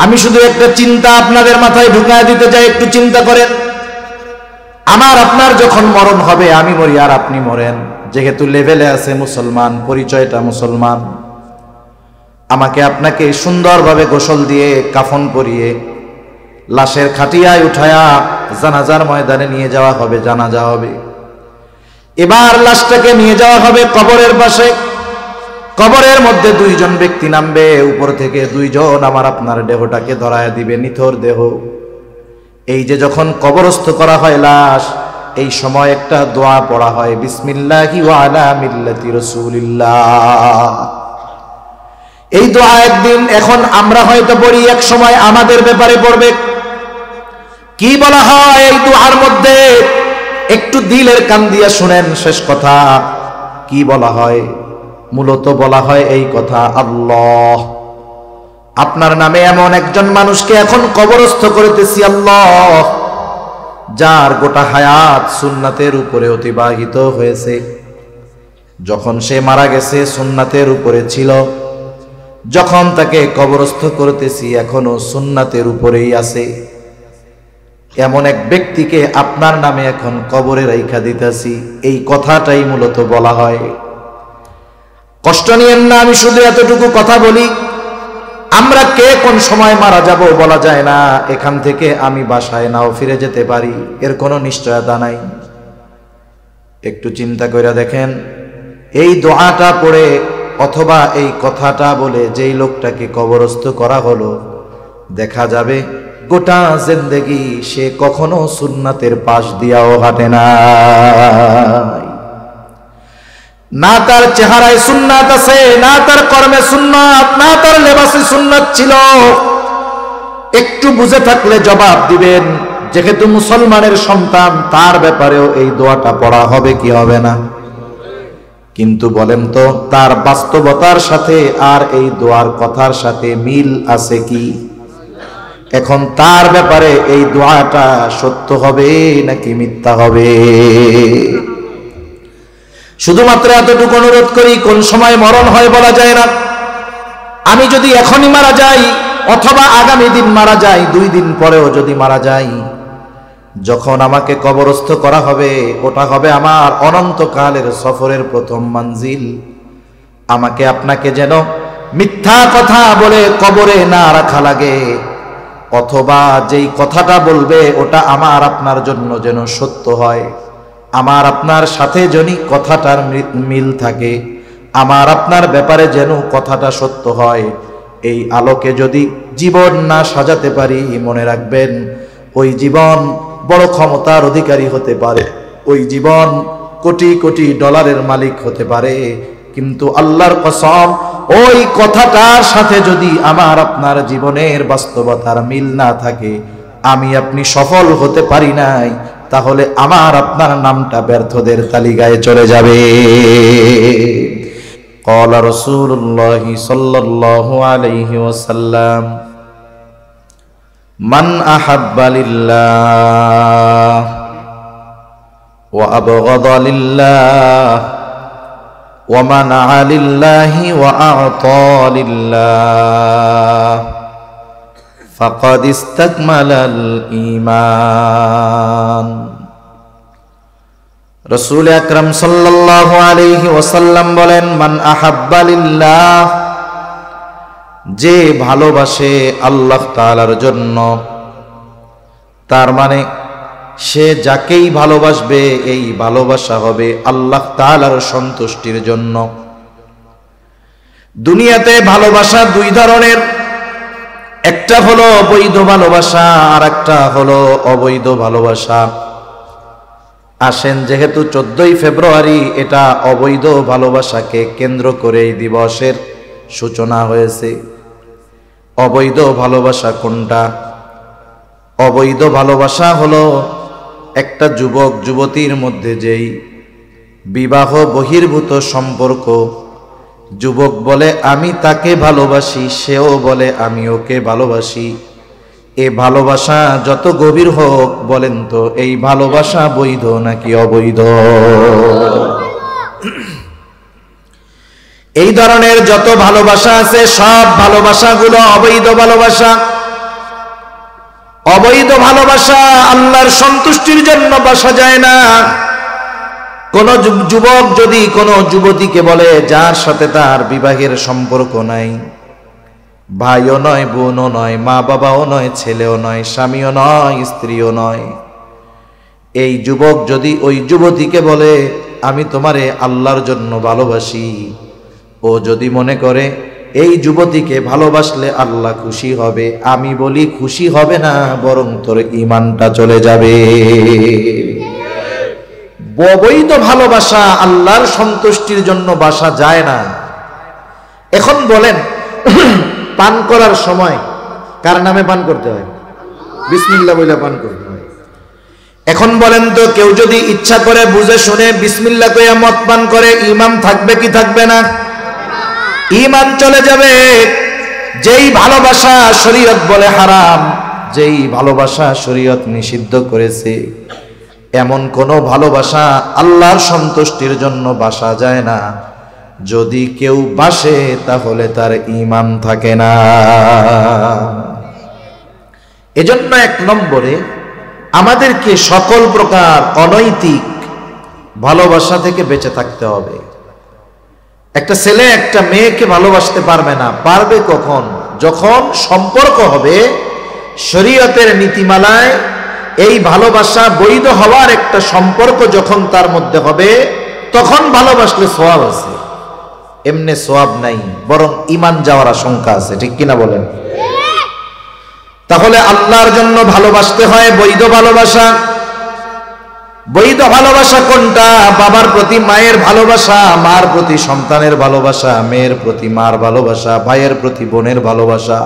আমি শুধু একটা চিন্তা আপনাদের মাথায় ঢুকায় দিতে চাই, একটু চিন্তা করেন। আমার আপনার যখন মরণ হবে, আমি মরি আর আপনি মরেন, যেহেতু লেভেলে আছে মুসলমান, পরিচয়টা মুসলমান, আমাকে আপনাকে সুন্দরভাবে গোসল দিয়ে কাফন পরিয়ে লাশের খাটিয়ায় উঠায়া জানাজার ময়দানে নিয়ে যাওয়া হবে, জানাজা হবে। এবার লাশটাকে নিয়ে যাওয়া হবে কবরের পাশে। কবরের মধ্যে দুইজন ব্যক্তি নামবে, উপর থেকে দুইজন আমার আপনার দেহটাকে ধরায় দিবে, নিথর দেহ। এই যে যখন কবরস্থ করা হয় লাশ, এই সময় একটা দোয়া পড়া হয়, বিসমিল্লাহি ওয়া আলা মিল্লাতি রাসূলিল্লাহ। এই দোয়া একদিন এখন আমরা হয়তো পড়ি, এক সময় আমাদের ব্যাপারে পড়বে। কি বলা হয় এই দোয়ার মধ্যে? একটু দিলের কান দিয়া শুনেন শেষ কথা। কি বলা হয়? মূলত বলা হয় এই কথা, আল্লাহ, আপনার নামে এমন একজন মানুষকে এখন কবরস্থ করিতেছি আল্লাহ, যার গোটা হায়াত সুন্নাতের উপরে অতিবাহিত হয়েছে। যখন সে মারা গেছে সুন্নাতের উপরে ছিল, যখন তাকে কবরস্থ করতেছি এখনো সুন্নাতের উপরেই আছে। এমন এক ব্যক্তিকে আপনার নামে এখন কবরে রাইখা দিতেছি, এই কথাটাই মূলত বলা হয়। কষ্ট নিয়েন না, আমি শুধু এতটুকু কথা বলি, আমরা কে কোন সময় মারা যাব বলা যায় না। এখান থেকে আমি বাসায় নাও ফিরে যেতে পারি, এর কোনো নিশ্চয়তা নাই। একটু চিন্তা করে দেখেন, এই দোয়াটা পড়ে অথবা এই কথাটা বলে যেই লোকটাকে কবরস্থ করা হলো, দেখা যাবে গোটা জিন্দেগি সে কখনো সুন্নাতের পাশ দিয়াও হাঁটে না। না তার চেহারায় সুন্নাত আছে, না তার কর্মে সুন্নাত, না তার লেবাসে সুন্নাত ছিল। একটু বুঝে থাকলে জবাব দিবেন, যেহেতু মুসলমানের সন্তান, তার ব্যাপারেও এই দোয়াটা পড়া হবে কি হবে না? কিন্তু বলেন তো, তার বাস্তবতার সাথে আর এই দোয়ার কথার সাথে মিল আছে কি? এখন তার ব্যাপারে এই দোয়াটা সত্য হবে নাকি মিথ্যা হবে? শুধুমাত্র এতটুকু অনুরোধ করি, কোন সময় মরণ হয় বলা যায় না। আমি যদি এখনই মারা যাই অথবা আগামী দিন মারা যাই, 2 দিন পরেও যদি মারা যাই, যখন আমাকে কবরস্থ করা হবে, ওটা হবে আমার অনন্তকালের সফরের প্রথম মঞ্জিল। আমাকে আপনাকে যেন মিথ্যা কথা বলে কবরে না রাখা লাগে, অথবা যেই কথাটা বলবে ওটা আমার আপনার জন্য যেন সত্য হয়, আমার আপনার সাথে যদি কথাটার মিল থাকে, আমার আপনার ব্যাপারে যেন কথাটা সত্য হয়। এই আলোকে যদি জীবন না সাজাতে পারি, মনে রাখবেন ওই জীবন বড় ক্ষমতার অধিকারী হতে পারে, ওই জীবন কোটি কোটি ডলারের মালিক হতে পারে, কিন্তু আল্লাহর কসম, ওই কথাটার সাথে যদি আমার আপনার জীবনের বাস্তবতার মিল না থাকে, আমি আপনি সফল হতে পারি নাই, তাহলে আমার আপনার নামটা ব্যর্থদের তালিকায় চলে যাবে। قال رسول الله صلى الله عليه وسلم من أحب لله وأبغض لله ومنع لله وأعطى لله فقد استكمل الإيمان। রাসূল আকরাম সাল্লাল্লাহু আলাইহি ওয়াসাল্লাম বলেন, মান আহাব্বা লিল্লাহ, যে ভালোবাসে আল্লাহ তাআলার জন্য, তার মানে সে যাকেই ভালোবাসবে এই ভালোবাসা হবে আল্লাহ তাআলার সন্তুষ্টির জন্য। দুনিয়াতে ভালোবাসা 2 ধরনের, একটা হলো বৈধ ভালোবাসা আর একটা হলো অবৈধ ভালোবাসা। আসেন, যেহেতু 14ই ফেব্রুয়ারি, এটা অবৈধ ভালোবাসাকে কেন্দ্র করে এই দিবসের সূচনা হয়েছে। অবৈধ ভালোবাসা কোনটা? অবৈধ ভালোবাসা হলো একটা যুবক যুবতীর মধ্যে যেই বিবাহ বহির্ভূত সম্পর্ক, যুবক বলে আমি তাকে ভালোবাসি, সেও বলে আমি ওকে ভালোবাসি। এ ভালোবাসা যত গভীর হোক, বলেন তো এই ভালোবাসা বৈধ নাকি অবৈধ? এই ধরনের যত ভালোবাসা আছে সব ভালোবাসাগুলো অবৈধ ভালোবাসা। অবৈধ ভালোবাসা আল্লাহর সন্তুষ্টির জন্য বাসা যায় না। কোন যুবক যদি কোন যুবতীকে বলে যার সাথে তার বিবাহের সম্পর্ক নাই, ভাইও নয়, বোনও নয়, মা বাবাও নয়, ছেলেও নয়, স্বামীও নয়, স্ত্রীও নয়, এই যুবক যদি ওই যুবতীকে বলে আমি তোমারে আল্লাহর জন্য ভালোবাসি, ও যদি মনে করে এই যুবতীকে ভালোবাসলে আল্লাহ খুশি হবে, আমি বলি খুশি হবে না, বরং তোর ঈমানটা চলে যাবে। অবৈধ ভালোবাসা আল্লাহর সন্তুষ্টির জন্য বাসা যায় না। এখন বলেন, পান করার সময় কার নামে পান করতে হয়? বিসমিল্লাহ বলে পান করতে হয়। এখন বলেন তো, কেউ যদি ইচ্ছা করে বুঝে শুনে বিসমিল্লাহ কইয়া মদ পান করে, ঈমান থাকবে কি থাকবে না? ঈমান চলে যাবে। যেই ভালোবাসা শরীয়ত বলে হারাম, যেই ভালোবাসা শরীয়ত নিষিদ্ধ করেছে, এমন কোন ভালোবাসা আল্লাহর সন্তুষ্টির জন্য বাসা যায় না। যদি কেউ বাসে তাহলে তার ঈমান থাকে না। এজন্য এক নম্বরে আমাদেরকে সকল প্রকার অনৈতিক ভালোবাসা থেকে বেঁচে থাকতে হবে। একটা ছেলে একটা মেয়েকে ভালোবাসতে পারবে না। পারবে কখন? যখন সম্পর্ক হবে শরীয়তের নীতিমালায়, এই ভালোবাসা বৈধ হওয়ার একটা সম্পর্ক যখন তার মধ্যে হবে, তখন ভালোবাসলে সওয়াব আছে। এমনি সওয়াব নাই, বরং ঈমান যাওয়ার আশঙ্কা আছে। ঠিক কিনা বলেন? তাহলে আল্লাহর জন্য ভালোবাসতে হয় বৈধ ভালোবাসা। বৈধ ভালোবাসা কোনটা? বাবার প্রতি মায়ের ভালোবাসা, মার প্রতি সন্তানের ভালোবাসা, মেয়ের প্রতি মার ভালোবাসা, ভাইয়ের প্রতি বোনের ভালোবাসা,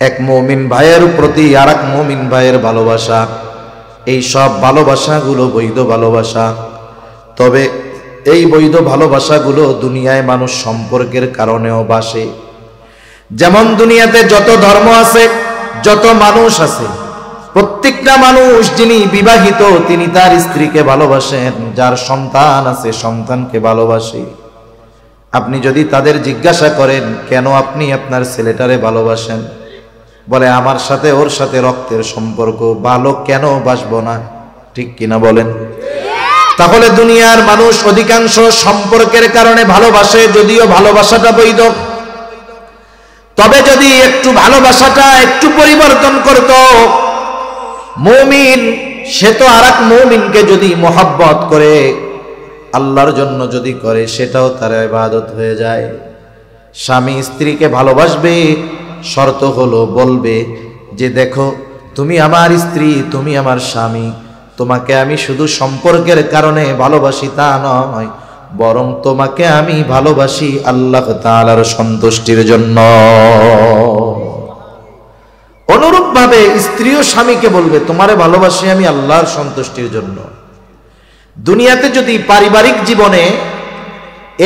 এক মুমিন ভাইয়ের প্রতি আরেক মুমিন ভাইয়ের ভালোবাসা। এই সব ভালোবাসাগুলো বৈধ ভালোবাসা। তবে এই বৈধ ভালোবাসাগুলো দুনিয়ায় মানুষ সম্পর্কের কারণেও বাসে। যেমন দুনিয়াতে যত ধর্ম আছে, যত মানুষ আছে, প্রত্যেকটা মানুষ যিনি বিবাহিত তিনি তার স্ত্রীকে ভালোবাসেন, যার সন্তান আছে সন্তানকে ভালোবাসে। আপনি যদি তাদের জিজ্ঞাসা করেন কেন আপনি আপনার ছেলেটারে ভালোবাসেন, বলে আমার সাথে ওর সাথে রক্তের সম্পর্ক, ভালো কেন বাসবো না? ঠিক কিনা বলেন? তাহলে দুনিয়ার মানুষ অধিকাংশ সম্পর্কের কারণে ভালোবাসে, যদিও ভালোবাসাটা বৈধ। তবে যদি একটু ভালোবাসাটা একটু পরিবর্তন করত, মুমিন সে তো আরেক মুমিনকে যদি মহব্বত করে আল্লাহর জন্য যদি করে, সেটাও তার ইবাদত হয়ে যায়। স্বামী স্ত্রীকে ভালোবাসবে, শর্ত হলো বলবে যে দেখো তুমি আমার স্ত্রী, তুমি আমার স্বামী, তোমাকে আমি শুধু সম্পর্কের কারণে ভালোবাসি তা নয়, বরং তোমাকে আমি ভালোবাসি আল্লাহ তাআলার সন্তুষ্টির জন্য। অনুরূপভাবে স্ত্রীও স্বামীকে বলবে তোমারে ভালোবাসি আমি আল্লাহর সন্তুষ্টির জন্য। দুনিয়াতে যদি পারিবারিক জীবনে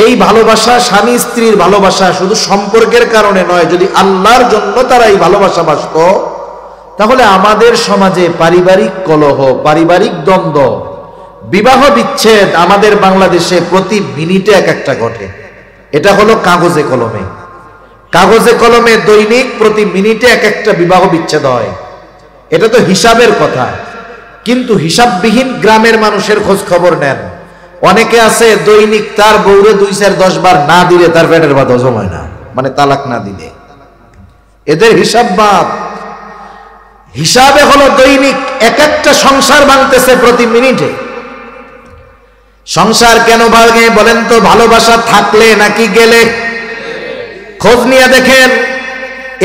এই ভালোবাসা, স্বামী স্ত্রীর ভালোবাসা শুধু সম্পর্কের কারণে নয়, যদি আল্লাহর জন্য তারা এই ভালোবাসা বাসত, তাহলে আমাদের সমাজে পারিবারিক কলহ, পারিবারিক দ্বন্দ্ব, বিবাহ বিচ্ছেদ আমাদের বাংলাদেশে প্রতি মিনিটে এক একটা ঘটে। এটা হলো কাগজে কলমে। কাগজে কলমে দৈনিক প্রতি মিনিটে এক একটা বিবাহ বিচ্ছেদ হয়। এটা তো হিসাবের কথা, কিন্তু হিসাববিহীন গ্রামের মানুষের খোঁজ খবর নেন। অনেকে আছে দৈনিক তার বউরে 2-4-10 বার না দিলে তার পেটের ভাত হজম হয় না, মানে তালাক না দিলে। এদের হিসাব বাদ। হিসাবে হলো দৈনিক এক একটা সংসার ভাঙতেছে প্রতি মিনিটে। সংসার কেন ভাঙে বলেন তো? ভালোবাসা থাকলে নাকি গেলে? খোঁজ নিয়ে দেখেন,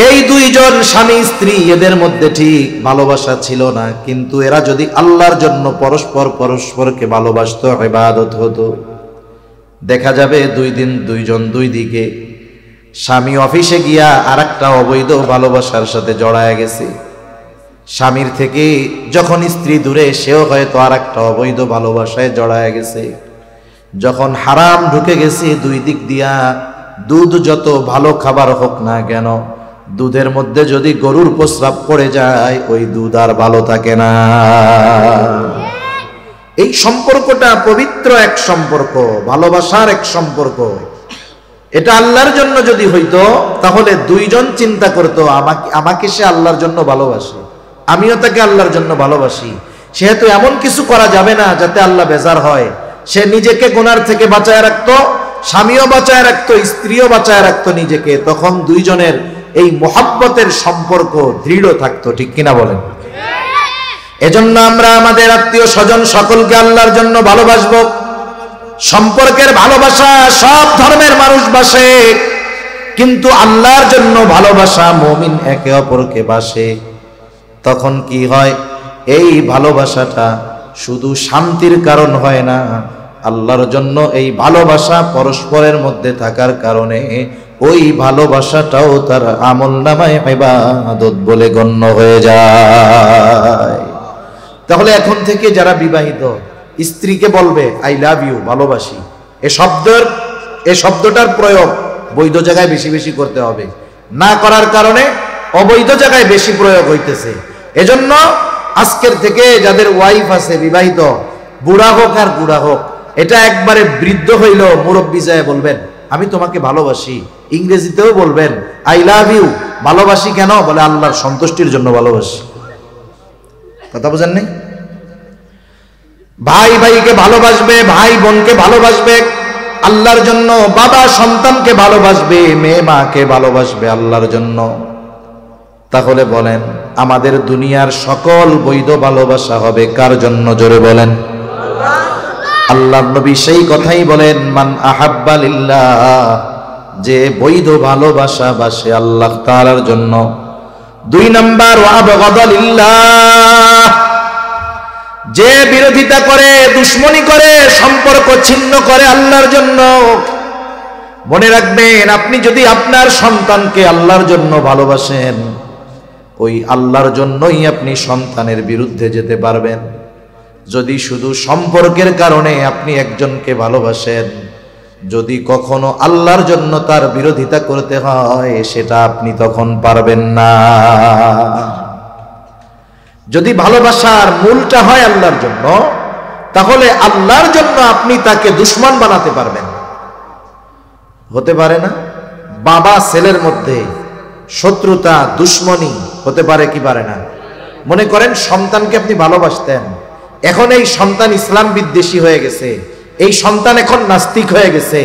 এই দুইজন স্বামী স্ত্রী, এদের মধ্যে ঠিক ভালোবাসা ছিল না, কিন্তু এরা যদি আল্লাহর জন্য পরস্পর পরস্পরকে ভালোবাসতো, ইবাদত হতো, দেখা যাবে 2 দিন দুইজন দুই দিকে। স্বামী অফিসে গিয়া আরেকটা অবৈধ ভালোবাসার সাথে জড়ায় গেছে, স্বামীর থেকে যখন স্ত্রী দূরে, সেও হয়তো আরেকটা অবৈধ ভালোবাসায় জড়ায় গেছে। যখন হারাম ঢুকে গেছে দুই দিক দিয়া, দুধ যত ভালো খাবার হোক না কেন, দুধের মধ্যে যদি গরুর প্রস্রাব পড়ে যায়, ওই দুধ আর ভালো থাকে না। এই সম্পর্কটা পবিত্র এক সম্পর্ক, ভালোবাসার এক সম্পর্ক। এটা আল্লাহর জন্য যদি হইতো তাহলে দুইজন চিন্তা করতো আমাকে সে আল্লাহর জন্য ভালোবাসে, আমিও তাকে আল্লাহর জন্য ভালোবাসি, সেহেতু এমন কিছু করা যাবে না যাতে আল্লাহ বেজার হয়। সে নিজেকে গুনার থেকে বাঁচায় রাখতো, স্বামীও বাঁচায় রাখতো, স্ত্রীও বাঁচায় রাখতো নিজেকে। তখন দুইজনের এই মোহাব্বতের সম্পর্ক দৃঢ় থাকতো। ঠিক কিনা বলেন? এজন্য আমরা আমাদের আত্মীয় স্বজন সকলকে আল্লাহর জন্য ভালোবাসবো। সম্পর্কের ভালোবাসা সব ধর্মের মানুষ বাসে, কিন্তু আল্লাহর জন্য ভালোবাসা মুমিন একে অপরকে বাসে। তখন কি হয়? এই ভালোবাসাটা শুধু শান্তির কারণ হয় না, আল্লাহর জন্য এই ভালোবাসা পরস্পরের মধ্যে থাকার কারণে ওই ভালোবাসাটাও তার আমলনামায় ইবাদত বলে গণ্য হয়ে যায়। তাহলে এখন থেকে যারা বিবাহিত স্ত্রীকে বলবে আই লাভ ইউ, ভালোবাসি, এ শব্দটার প্রয়োগ বৈধ জায়গায় বেশি বেশি করতে হবে। না করার কারণে অবৈধ জায়গায় বেশি প্রয়োগ হইতেছে। এজন্য আজকের থেকে যাদের ওয়াইফ আছে বিবাহিত, বুড়া হোক আর বুড়া হোক, এটা একবারে বৃদ্ধ হইল মুরব্বী যায় বলবেন আমি তোমাকে ভালোবাসি। ইংরেজিতেও বলবেন আই লাভ ইউ। ভালোবাসি কেন? বলে আল্লাহর সন্তুষ্টির জন্য ভালোবাসি। কথা বুঝেন নাই? ভাই ভাইকে ভালোবাসবে, ভাই বোনকে ভালোবাসবে আল্লাহর জন্য, বাবা সন্তানকে ভালোবাসবে, মেয়ে মাকে ভালোবাসবে আল্লাহর জন্য। তাহলে বলেন আমাদের দুনিয়ার সকল বৈধ ভালোবাসা হবে কার জন্য? জোরে বলেন। আল্লাহর নবী সেই কথাই বলেন, মান আহাব্বা লিল্লাহ, যে বৈধ ভালোবাসা বাসে আল্লাহ তাআলার জন্য। 2 নাম্বার ওয়া আবগাদা লিল্লাহ, যে বিরোধিতা করে, দুশ্মনী করে, সম্পর্ক ছিন্ন করে আল্লাহর জন্য। মনে রাখবেন, আপনি যদি আপনার সন্তানকে আল্লাহর জন্য ভালোবাসেন, ওই আল্লাহর জন্যই আপনি সন্তানের বিরুদ্ধে যেতে পারবেন। যদি শুধু সম্পর্কের কারণে আপনি একজনকে ভালোবাসেন, যদি কখনো আল্লাহর জন্য তার বিরোধিতা করতে হয়, সেটা আপনি তখন পারবেন না। যদি ভালোবাসার মূলটা হয় আল্লাহর জন্য, তাহলে আল্লাহর জন্য আপনি তাকে দুশ্মন বানাতে পারবেন। হতে পারে না? বাবা ছেলের মধ্যে শত্রুতা, দুশ্মনী হতে পারে কি পারে না? মনে করেন সন্তানকে আপনি ভালোবাসতেন, এখন এই সন্তান ইসলাম বিদ্বেষী হয়ে গেছে, এই সন্তান এখন নাস্তিক হয়ে গেছে,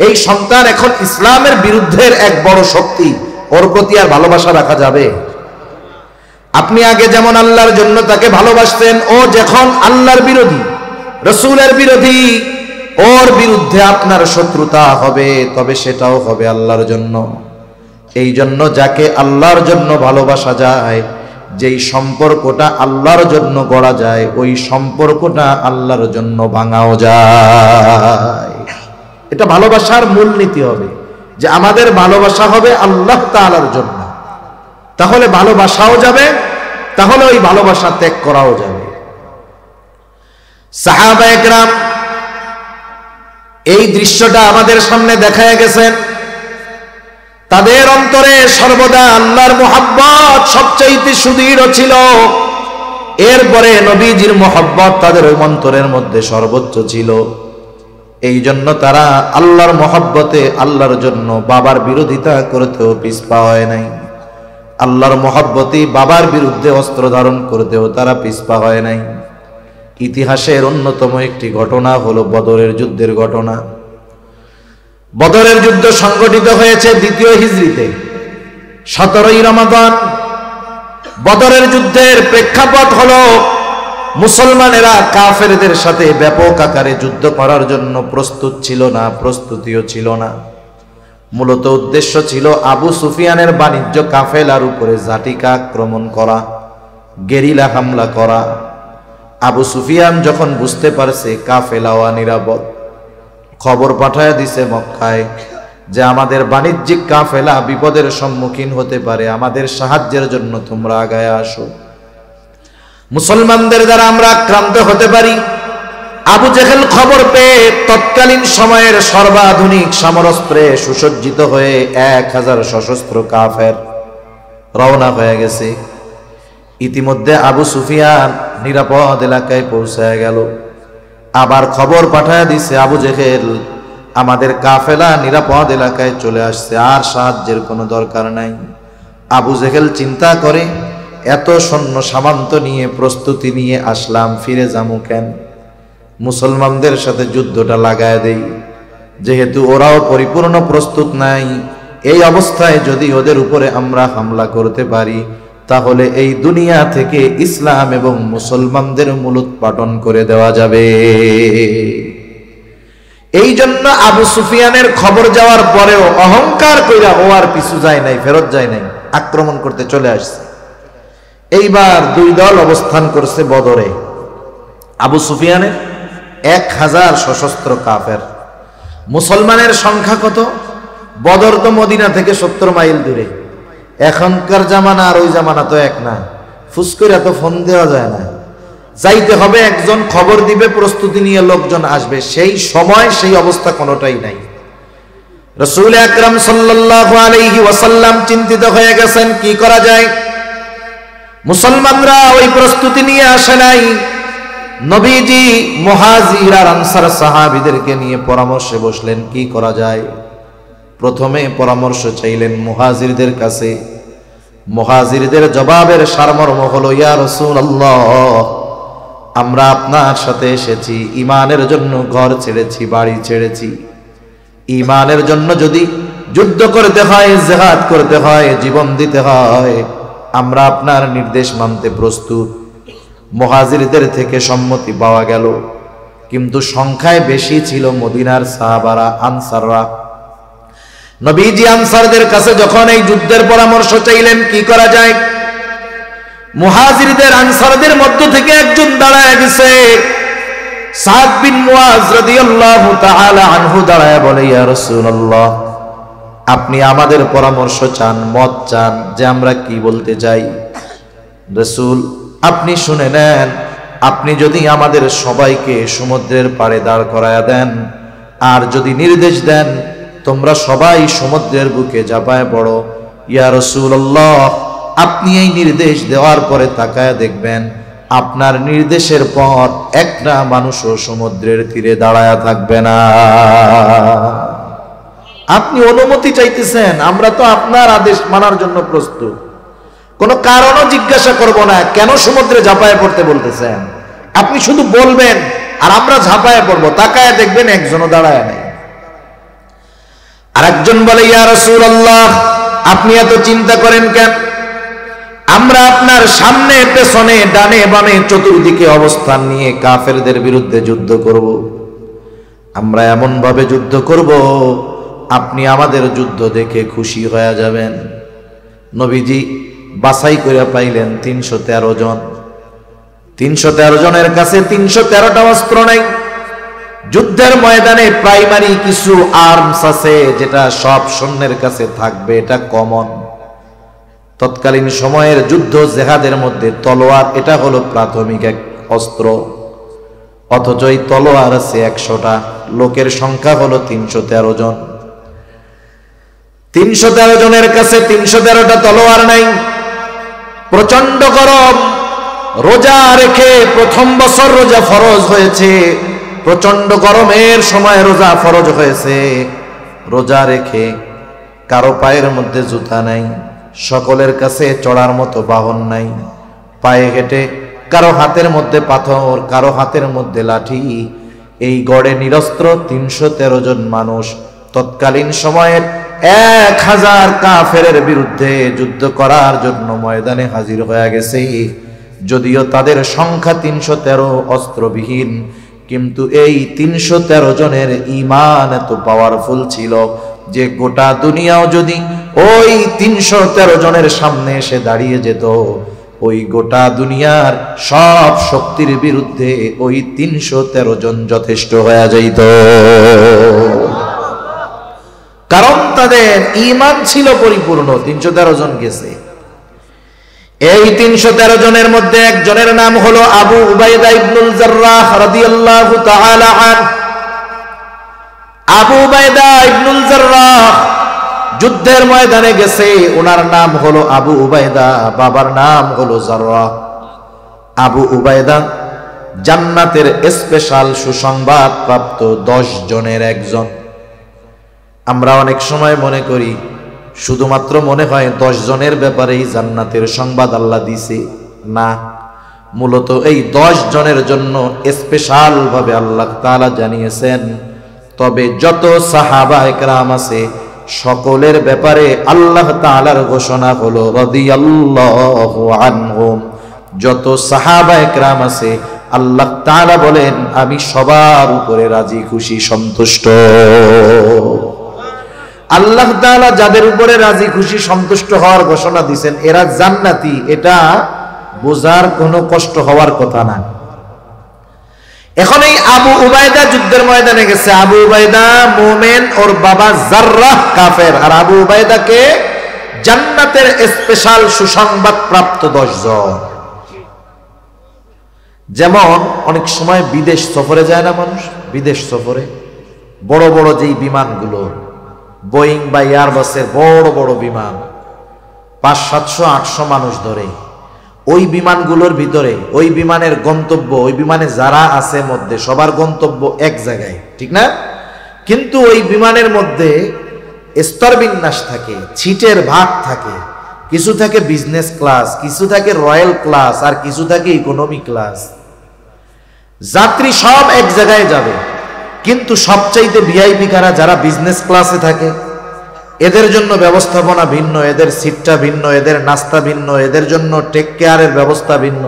এই সন্তান এখন ইসলামের বিরুদ্ধের এক বড় শক্তি, ওর প্রতি আর ভালোবাসা রাখা যাবে? আপনি আগে যেমন আল্লাহর জন্য তাকে ভালোবাসতেন, ও যখন আল্লাহর বিরোধী, রাসূলের বিরোধী, ওর বিরুদ্ধে আপনার শত্রুতা হবে, তবে সেটাও হবে আল্লাহর জন্য। এই জন্য যাকে আল্লাহর জন্য ভালোবাসা যায়, যেই সম্পর্কটা আল্লাহর জন্য গড়া যায়, ওই সম্পর্কটা আল্লাহর জন্য ভাঙাও যায়। এটা ভালোবাসার মূলনীতি হবে যে আমাদের ভালোবাসা হবে আল্লাহ তাআলার জন্য। তাহলে ভালোবাসাও যাবে, তাহলে ওই ভালোবাসা ত্যাগ করাও যাবে। সাহাবায়ে কেরাম এই দৃশ্যটা আমাদের সামনে দেখায় গেছেন। তাদের অন্তরে সর্বদা আল্লাহর মুহাব্বত সবচাইতে সুদৃঢ় ছিল। এরপরে নবীজির মুহাব্বত তাদের অন্তরের মধ্যে সর্বোচ্চ ছিল। এই জন্য তারা আল্লাহর মুহাব্বতে আল্লাহর জন্য বাবার বিরোধিতা করতেও পিছপা হয় নাই। আল্লাহর মুহাব্বতে বাবার বিরুদ্ধে অস্ত্র ধারণ করতেও তারা পিছপা হয় নাই। ইতিহাসের অন্যতম একটি ঘটনা হলো বদরের যুদ্ধের ঘটনা। বদরের যুদ্ধ সংগঠিত হয়েছে 2য় হিজরিতে, 17ই রমাদান। বদরের যুদ্ধের প্রেক্ষাপট হলো মুসলমানেরা কাফেরদের সাথে ব্যাপক আকারে যুদ্ধ করার জন্য প্রস্তুত ছিল না, প্রস্তুতিও ছিল না। মূলত উদ্দেশ্য ছিল আবু সুফিয়ানের বাণিজ্য কাফেলার উপরে ঝাটিকা আক্রমণ করা, গেরিলা হামলা করা। আবু সুফিয়ান যখন বুঝতে পারছে কাফেলাও নিরাপদ, খবর পাঠায় দিছে মক্কায় যে আমাদের বাণিজ্যিক কাফেলা বিপদের সম্মুখীন হতে পারে, আমাদের সাহায্যের জন্য তোমরা আগায় আসো, মুসলমানদের দ্বারা আমরা আক্রান্ত হতে পারি। আবু জেহেল খবর পেয়ে তৎকালীন সময়ের সর্বাধুনিক সমরাস্ত্রে সুসজ্জিত হয়ে 1000 সশস্ত্র কাফের রওনা হয়ে গেছে। ইতিমধ্যে আবু সুফিয়ান নিরাপদ এলাকায় পৌঁছায় গেল। আবার খবর পাঠায় দিছে আবু জেহেল আমাদের কাফেলা নিরাপদ এলাকায় চলে আসছে, আর সাহায্যের কোনো দরকার নাই। আবু জেহেল চিন্তা করে, এত সৈন্য সামন্ত নিয়ে প্রস্তুতি নিয়ে আসলাম, ফিরে যাবো কেন? মুসলমানদের সাথে যুদ্ধটা লাগায় দেই, যেহেতু ওরাও পরিপূর্ণ প্রস্তুত নাই। এই অবস্থায় যদি ওদের উপরে আমরা হামলা করতে পারি, তাহলে এই দুনিয়া থেকে ইসলাম এবং মুসলমানদের মূলোৎপাটন করে দেওয়া যাবে। এই জন্য আবু সুফিয়ানের খবর যাওয়ার পরেও অহংকার কইরা ও আর পিছু যায় নাই, ফেরত যায় নাই, আক্রমণ করতে চলে আসছে। এইবার দুই দল অবস্থান করছে বদরে। আবু সুফিয়ানের 1000 সশস্ত্র কাফের, মুসলমানের সংখ্যা কত? বদর তো মদিনা থেকে 70 মাইল দূরে। এখনকার জামানা আর ওই জামানা তো এক না, ফুস করে এত ফোন দেওয়া যায় না, যাইতে হবে, একজন খবর দিবে, প্রস্তুতি নিয়ে লোকজন আসবে। সেই সময় সেই অবস্থা কোনোটাই নাই। রাসূল আকরাম সাল্লাল্লাহু আলাইহি ওয়াসাল্লাম চিন্তিত হয়ে গেছেন, কি করা যায়? মুসলমানরা ওই প্রস্তুতি নিয়ে আসে নাই। নবীজি মুহাজির আর আনসার সাহাবীদেরকে নিয়ে পরামর্শে বসলেন, কি করা যায়। প্রথমে পরামর্শ চাইলেন মুহাজিরদের কাছে। মুহাজিরদের জবাবের সারমর্ম হলো, ইয়া রাসূলুল্লাহ, আমরা আপনার সাথে এসেছি, ঈমানের জন্য ঘর ছেড়েছি, বাড়ি ছেড়েছি। ঈমানের জন্য যদি যুদ্ধ করতে হয়, জিহাদ করতে হয়, জীবন দিতে হয়, আমরা আপনার নির্দেশ মানতে প্রস্তুত। মুহাজিরদের থেকে সম্মতি পাওয়া গেল, কিন্তু সংখ্যায় বেশি ছিল মদিনার সাহাবারা, আনসাররা। নবীজি আনসারদের কাছে যখন এই যুদ্ধের পরামর্শ চাইলেন, কি করা যায়, মুহাজিরদের আনসারদের মধ্য থেকে একজন দাঁড়ায় গেছে, সাদ বিন মুআজ রাদিয়াল্লাহু তাআলা আনহু দাঁড়ায় বলে, ইয়া রাসূলুল্লাহ, আপনি আমাদের পরামর্শ চান, মত চান, যে আমরা কি বলতে চাই। রাসূল, আপনি শুনে নেন, আপনি যদি আমাদের সবাইকে সমুদ্রের পাড়ে দাঁড় করায়া দেন, আর যদি নির্দেশ দেন তোমরা সবাই সমুদ্রের বুকে ঝাঁপায় পড়ো, ইয়া রাসূলুল্লাহ, আপনি এই নির্দেশ দেওয়ার পরে তাকায় দেখবেন আপনার নির্দেশের পর একটা মানুষও সমুদ্রের তীরে দাঁড়ায়া থাকবে না। আপনি অনুমতি চাইতেছেন, আমরা তো আপনার আদেশ মানার জন্য প্রস্তুত, কোনো কারণও জিজ্ঞাসা করব না, কেন সমুদ্রে ঝাঁপায় পড়তে বলতেছেন। আপনি শুধু বলবেন আর আমরা ঝাঁপায় পড়বো, তাকায় দেখবেন একজনও দাঁড়ায় নাই। আর একজন বলে, ইয়া রাসূলুল্লাহ, আপনি এত চিন্তা করেন কেন? আমরা আপনার সামনে পেছনে ডানে বামে চতুর্দিকে অবস্থান নিয়ে কাফেরদের বিরুদ্ধে যুদ্ধ করব। আমরা এমন ভাবে যুদ্ধ করব, আপনি আমাদের যুদ্ধ দেখে খুশি হয়ে যাবেন। নবীজি বাছাই করে পাইলেন 313 জন। 313 জনের কাছে 313টা অস্ত্র নাই। যুদ্ধের ময়দানে প্রাইমারি কিছু আর্মস আছে, যেটা সব সৈন্যের কাছে থাকবে, এটা কমন। তৎকালীন সময়ের যুদ্ধ জেহাদের মধ্যে তলোয়ার, এটা হলো প্রাথমিক এক অস্ত্র। অথচ এই তলোয়ার আছে 100টা, লোকের সংখ্যা হলো 313 জন। 313 জনের কাছে 313টা তলোয়ার নাই। প্রচন্ড গরম, রোজা রেখে, প্রথম বছর রোজা ফরজ হয়েছে, প্রচন্ড গরমের সময় রোজা ফরজ হয়েছে। রোজা রেখে কারো পায়ের মধ্যে জুতা নাই, সকলের কাছে চড়ার মতো বাহন নাই, পায়ে হেঁটে, কারো হাতের মধ্যে পাথর, কারো হাতের মধ্যে লাঠি। এই গড়ে নিরস্ত্র 313 জন মানুষ তৎকালীন সময়ের 1000 কাফেরের বিরুদ্ধে যুদ্ধ করার জন্য ময়দানে হাজির হয়ে গেছে। যদিও তাদের সংখ্যা 313, অস্ত্রবিহীন, কিন্তু এই 313 জনের ঈমান এত পাওয়ারফুল ছিল যে গোটা দুনিয়াও যদি ওই 313 জনের সামনে এসে দাঁড়িয়ে যেত, ওই গোটা দুনিয়ার সব শক্তির বিরুদ্ধে ওই 313 জন যথেষ্ট হয়ে যাইত। কারণ তাদের ঈমান ছিল পরিপূর্ণ। 313 জন গেছে। এই 313 জনের মধ্যে একজনের নাম হলো আবু উবাইদা ইবনুল জাররাহ রাদিয়াল্লাহু তাআলা আন। আবু উবাইদা ইবনুল জাররাহ যুদ্ধের ময়দানে গেছে। ওনার নাম হলো আবু উবাইদা, বাবার নাম হলো জাররাহ। আবু উবাইদা জান্নাতের স্পেশাল সুসংবাদ প্রাপ্ত 10 জনের একজন। আমরা অনেক সময় মনে করি শুধুমাত্র মনে হয় 10 জনের ব্যাপারেই জান্নাতের সংবাদ আল্লাহ দিছে। না, মূলত এই 10 জনের জন্য স্পেশাল ভাবে আল্লাহ তাআলা জানিয়েছেন। তবে যত সাহাবা একরাম আছে সকলের ব্যাপারে আল্লাহ তাআলার ঘোষণা হলো রাদিয়াল্লাহু আনহুম। যত সাহাবা একরাম আছে আল্লাহ তাআলা বলেন আমি সবার উপরে রাজি খুশি সন্তুষ্ট। আল্লাহ তাআলা যাদের উপরে রাজি খুশি সন্তুষ্ট হওয়ার ঘোষণা দিবেন এরা জান্নাতি, এটা বোঝার কোনো কষ্ট হওয়ার কথা না। এখন এই আবু উবাইদা যুদ্ধের ময়দানে গেছে। আবু উবাইদা মুমিন, ওর বাবা জাররাহ কাফের। আর আবু উবাইদাকে জান্নাতের স্পেশাল সুসংবাদ প্রাপ্ত 10 জন। যেমন অনেক সময় বিদেশ সফরে যায় না মানুষ, বিদেশ সফরে বড় বড় যেই বিমানগুলো বোয়িং বা এয়ারবাসের বড় বড় বিমান 500-700-800 মানুষ ধরে, ওই বিমানগুলোর ভিতরে ওই বিমানের গন্তব্য, ওই বিমানে যারা আছে মধ্যে সবার গন্তব্য এক জায়গায়, ঠিক না? কিন্তু ওই বিমানের মধ্যে স্তর বিন্যাস থাকে, ছিটের ভাগ থাকে। কিছু থাকে বিজনেস ক্লাস, কিছু থাকে রয়্যাল ক্লাস, আর কিছু থাকে ইকোনমি ক্লাস। যাত্রী সব এক জায়গায় যাবে, কিন্তু সবচাইতে ভিআইপি কারা? যারা বিজনেস ক্লাসে থাকে। এদের জন্য ব্যবস্থাপনা ভিন্ন, এদের সিটটা ভিন্ন, এদের নাস্তা ভিন্ন, এদের জন্য টেক কেয়ারের ব্যবস্থা ভিন্ন,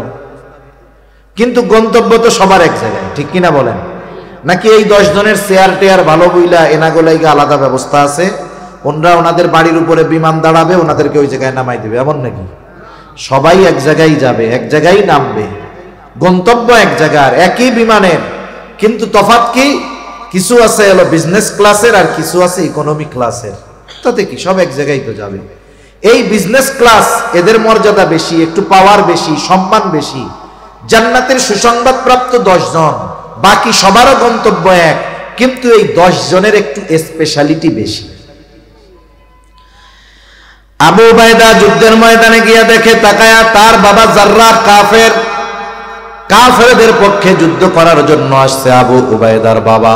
কিন্তু গন্তব্য তো সবার এক জায়গায়, ঠিক কিনা বলেন? নাকি এই 10 জনের চেয়ার টেয়ার ভালো বইলা এনাগোলাইকে আলাদা ব্যবস্থা আছে, ওনারা ওনাদের বাড়ির উপরে বিমান দাঁড়াবে, ওনাদেরকে ওই জায়গায় নামাই দেবে, এমন নাকি? সবাই এক জায়গায় যাবে, এক জায়গায় নামবে, গন্তব্য এক জায়গার, একই বিমানের, কিন্তু তফাৎ কি? কিছু আছে হলো বিজনেস ক্লাসের আর কিছু আছে ইকোনমি ক্লাসের। তাতে কি, সব এক জায়গায় তো যাবে। এই বিজনেস ক্লাস এদের মর্যাদা বেশি, একটু পাওয়ার বেশি, সম্মান বেশি। জান্নাতের সুসংবাদ প্রাপ্ত 10 জন, বাকি সবারও গন্তব্য এক, কিন্তু এই 10 জনের একটু স্পেশালিটি বেশি। আবু উবাইদা যুদ্ধের ময়দানে গিয়ে দেখে তাকায়া তার বাবা জাররাহ কাফের, কাফেরদের পক্ষে যুদ্ধ করার জন্য আসছে আবু উবাইদার বাবা।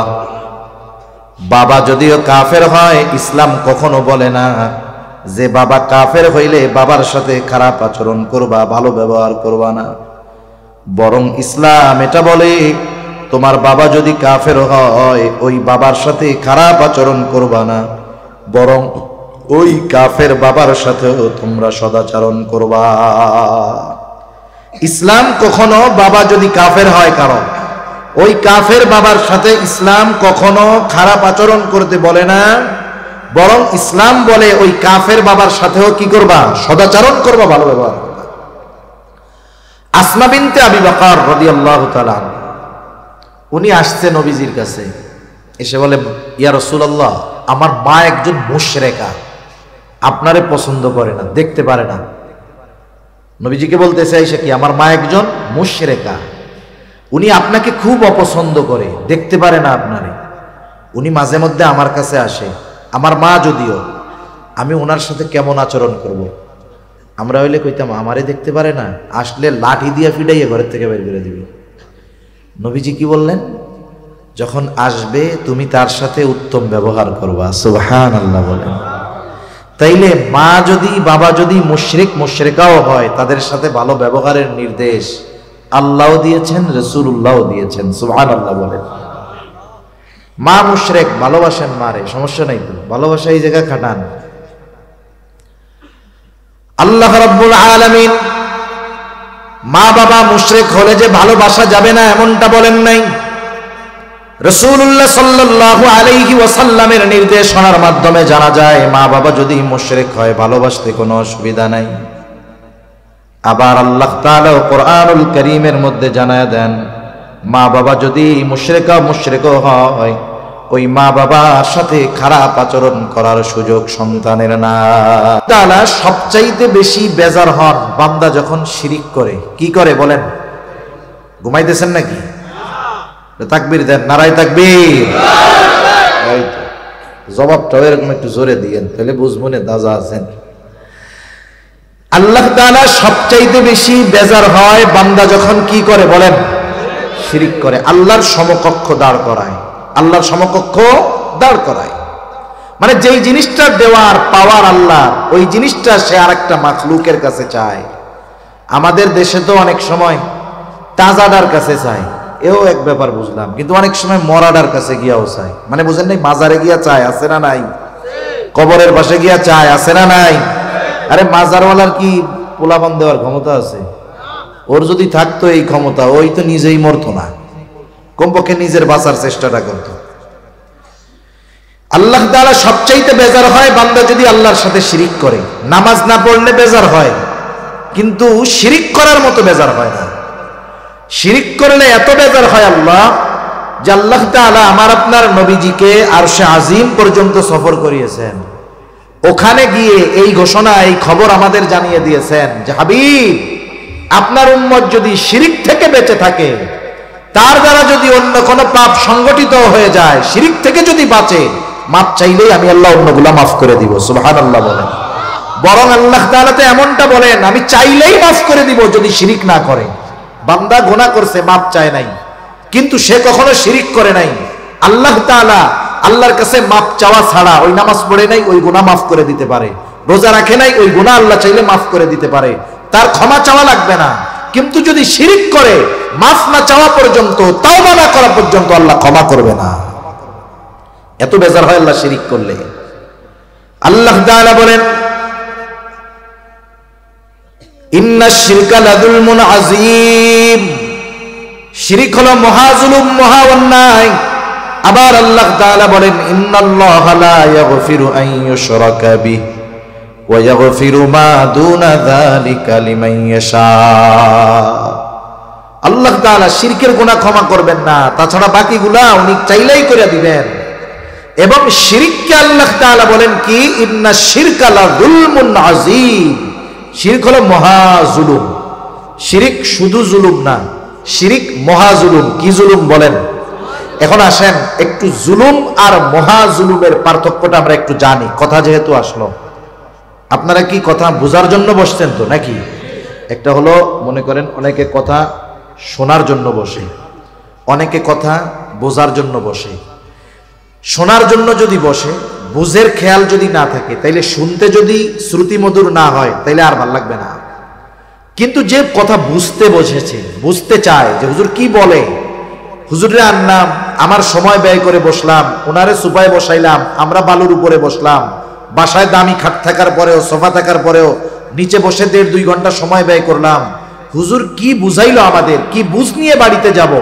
বাবা যদিও কাফের হয়, ইসলাম কখনো বলে না যে বাবা কাফের হইলে বাবার সাথে খারাপ আচরণ করবা, ভালো ব্যবহার করবা না। বরং ইসলাম এটা বলে তোমার বাবা যদি কাফের হয় ওই বাবার সাথে খারাপ আচরণ করবা না, বরং ওই কাফের বাবার সাথেও তোমরা সদাচরণ করবা। ইসলাম কখনো বাবা যদি কাফের হয় কারণ ওই কাফের বাবার সাথে ইসলাম কখনো খারাপ আচরণ করতে বলে না, বরং ইসলাম বলে ওই কাফের বাবার সাথেও কি করবা? সদাচরণ করবা, ভালো ব্যবহার করবা। আসমা বিনতে আবি বকর রাদিয়াল্লাহু তাআলা উনি আসছে নবীজির কাছে, এসে বলে ইয়া রাসূলুল্লাহ, আমার মা একজন মুশরিকা, আপনারে পছন্দ করে না, দেখতে পারে না। নবীজিকে বলতেছে আয়েশা কি, আমার মা একজন মুশরিকা, উনি আপনাকে খুব অপছন্দ করে, দেখতে পারে না আপনারে। উনি মাঝে মধ্যে আমার কাছে আসে, আমার মা যদিও, আমি ওনার সাথে কেমন আচরণ করব? আমরা হইলে কইতাম আমারে দেখতে পারে না, আসলে লাঠি দিয়া ফিডাইয়া ঘরের থেকে বের করে দিবি। নবীজি কি বললেন? যখন আসবে তুমি তার সাথে উত্তম ব্যবহার করবা। সুবহানাল্লাহ বলেন। তাইলে মা যদি বাবা যদি মুশরিক মুশরিকাও হয়, তাদের সাথে ভালো ব্যবহারের নির্দেশ আল্লাহও দিয়েছেন, রাসূলুল্লাহও দিয়েছেন। সুবহানাল্লাহ বলেন। মা মুশরিক, ভালোবাসেন মারে, সমস্যা নাই তো, ভালোবাসা এই জায়গা খাটান। আল্লাহ রাব্বুল আলামিন মা বাবা মুশরিক হলে যে ভালোবাসা যাবে না এমনটা বলেন নাই। রাসূলুল্লাহ সাল্লাল্লাহু আলাইহি ওয়াসাল্লামের নির্দেশনার মাধ্যমে জানা যায় মা বাবা যদি মুশরিক হয় ভালোবাসতে কোনো অসুবিধা নাই। আবার আল্লাহ তাআলা কোরআনুল কারীমের মধ্যে জানায় দেন মা বাবা যদি মুশরিক হয় ওই মা বাবার সাথে খারাপ আচরণ করার সুযোগ সন্তানের না। তাআলা সবচাইতে বেশি বেজার হন বান্দা যখন শিরিক করে। কি করে বলেন? ঘুমাইতেছেন নাকি? তাকবীর দেন, নারায়ে তাকবীর। জবাবটাও এরকম একটু জোরে দিয়েন, তাহলে বুঝবো না দাজা আছেন। আল্লাহ তাআলা সবচাইতে বেশি বেজার হয় বান্দা যখন কি করে বলেন? শিরিক করে। আল্লাহর সমকক্ষ দাঁড় করায়, আল্লাহর সমকক্ষ দাঁড় করায়। মানে যেই জিনিসটা দেওয়ার পাওয়ার আল্লাহ, ওই জিনিসটা সে আরেকটা মাখলুকের কাছে চায়। আমাদের দেশে তো অনেক সময় তাজাদার কাছে চায়, এও এক ব্যাপার বুঝলাম, কিন্তু অনেক সময় মরাডার কাছে গিয়াও চায়। মানে বুঝেন নাই, মাজারে গিয়া চায়, আছে না নাই? কবরের পাশে গিয়া চায়, আছে না নাই? আরে মাজারওয়ালার কি পোলাপান দেওয়ার ক্ষমতা আছে? ওর যদি থাকতো এই ক্ষমতা, ওই তো নিজেই মরতো না, কমপক্ষে নিজের বাঁচার চেষ্টাটা করতো। আল্লাহ তাআলা সবচাইতে বেজার হয় বান্দা যদি আল্লাহর সাথে শিরিক করে। নামাজ না পড়লে বেজার হয়, কিন্তু শিরিক করার মতো বেজার হয় না। শিরিক করলে এত বেজার হয় আল্লাহ, যে আল্লাহ তাআলা আমার আপনার নবীজিকে আরশে আজিম পর্যন্ত সফর করিয়েছেন। ওখানে গিয়ে এই ঘোষণা, এই খবর আমাদের জানিয়ে দিয়েছেন যে হাবিব, আপনার উম্মত যদি শিরিক থেকে বেঁচে থাকে, তার দ্বারা যদি অন্য কোনো পাপ সংগঠিত হয়ে যায়, শিরিক থেকে যদি বাঁচে, মাপ চাইলেই আমি আল্লাহ অন্যগুলা মাফ করে দিব। সুবহানাল্লাহ বলেন। বরং আল্লাহ তাআলা তো এমনটা বলেন, আমি চাইলেই মাফ করে দিব যদি শিরিক না করে। বান্দা গুনাহ করছে, মাপ চায় নাই, কিন্তু সে কখনো শিরিক করে নাই। আল্লাহ তাআলা আল্লাহর কাছে মাপ চাওয়া ছাড়া, ওই নামাজ পড়ে নাই ওই গুনাহ মাফ করে দিতে পারে, রোজা রাখে নাই ওই গুনাহ আল্লাহ চাইলে মাফ করে দিতে পারে, তার ক্ষমা চাওয়া লাগবে না। কিন্তু যদি শিরিক করে, মাফ না চাওয়া পর্যন্ত, তাওবা না করা পর্যন্ত আল্লাহ ক্ষমা করবে না। এত বেজার হয় আল্লাহ শিরিক করলে। আল্লাহ তাআলা বলেন, ইন্নাশ শিরকা লাযুলমুন আযীম, শিরিক হলো মহাজুলুম, মহা অন্যায়। আবার আল্লাহ তাআলা বলেন, ইন্নাল্লাহা লা ইয়াগফিরু আন ইউশরাকা বিহি ওয়া ইয়াগফিরু মা দুনা যালিকা লিমান ইয়াশা। আল্লাহ তাআলা শিরকের গুনাহ ক্ষমা করবেন না, তাছাড়া বাকিগুলা উনি চাইলেই করে দিবেন। এবং শিরককে আল্লাহ তাআলা বলেন কি, ইন্নাশ শিরকা লাযুলমুন আযীম, শিরক হলো মহাজুলুম। শিরিক শুধু জুলুম না, শিরিক মহাজুলুম। কি জুলুম বলেন? এখন আসেন একটু জুলুম আর মহাজুলুমের পার্থক্যটা আমরা একটু জানি। কথা যেহেতু আসলো, আপনারা কি কথা বোঝার জন্য বসছেন তো নাকি? একটা হলো, মনে করেন অনেকে কথা শোনার জন্য বসে, অনেকে কথা বোঝার জন্য বসে। শোনার জন্য যদি বসে, বুঝের খেয়াল যদি না থাকে, তাইলে শুনতে যদি শ্রুতি মধুর না হয়, তাইলে আর ভাল লাগবে না। কিন্তু যে কথা বুঝতে বসেছে, বুঝতে চায় যে হুজুর কি বলে, হুজুরে আনলাম, আমার সময় ব্যয় করে বসলাম, ওনারে সুপায় বসাইলাম, আমরা বালুর উপরে বসলাম, বাসায় দামি খাট থাকার পরেও, সোফা থাকার পরেও নিচে বসে 1.5-2 ঘন্টা সময় ব্যয় করলাম, হুজুর কি বুঝাইলো আমাদের, কি বুঝ নিয়ে বাড়িতে যাব,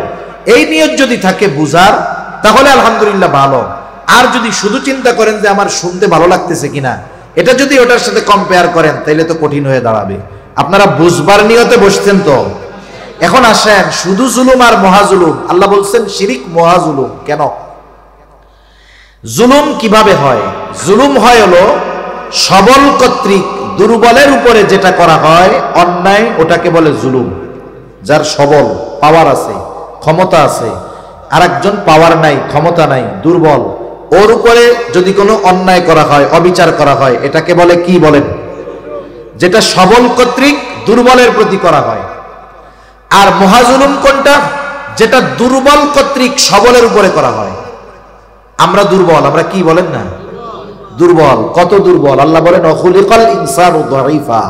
এই নিয়ত যদি থাকে বুঝার, তাহলে আলহামদুলিল্লাহ ভালো। আর যদি শুধু চিন্তা করেন যে আমার শুনতে ভালো লাগতেছে কিনা, এটা যদি ওটার সাথে কম্পেয়ার করেন, তাইলে তো কঠিন হয়ে দাঁড়াবে। আপনারা বুঝবার নিয়তে বসছেন তো। এখন আসেন, শুধু জুলুম আর মহাজুলুম, আল্লাহ বলছেন শিরিক মহাজুলুম। কেন? জুলুম কিভাবে হয়? জুলুম হয় হলো সবল কর্তৃক দুর্বলের উপরে যেটা করা হয় অন্যায়, ওটাকে বলে জুলুম। যার সবল, পাওয়ার আছে, ক্ষমতা আছে, আর একজন পাওয়ার নাই, ক্ষমতা নাই, দুর্বল, ওর উপরে যদি কোনো অন্যায় করা হয়, অবিচার করা হয়, এটাকে বলে কি বলেন? যেটা সবল কর্তৃক দুর্বলের প্রতি করা হয়। আর মহাজুলুম কোনটা? যেটা দুর্বল কর্তৃক সবলের উপরে করা হয়। আমরা দুর্বল, আমরা কি বলেন না, দুর্বল। কত দুর্বল? আল্লাহ বলেন খুলিকাল ইনসানু যায়ীফা,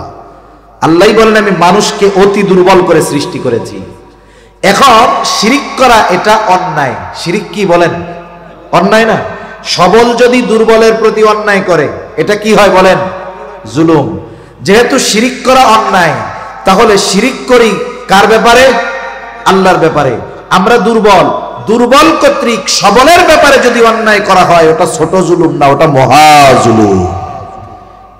আল্লাহই বলেন আমি মানুষকে অতি দুর্বল করে সৃষ্টি করেছি। এখন শিরিক করা এটা অন্যায়। শিরিক কি বলেন? অন্যায় না? সবল যদি দুর্বলের প্রতি অন্যায় করে, এটা কি হয় বলেন? জুলুম। যেহেতু শিরিক করা অন্যায়, তাহলে শিরিক করি কার ব্যাপারে? আল্লাহর ব্যাপারে। আমরা দুর্বল, দুর্বল কর্তৃক সবলের ব্যাপারে যদি অন্যায় করা হয়, ওটা ছোট জুলুম না, ওটা মহা জুলুম।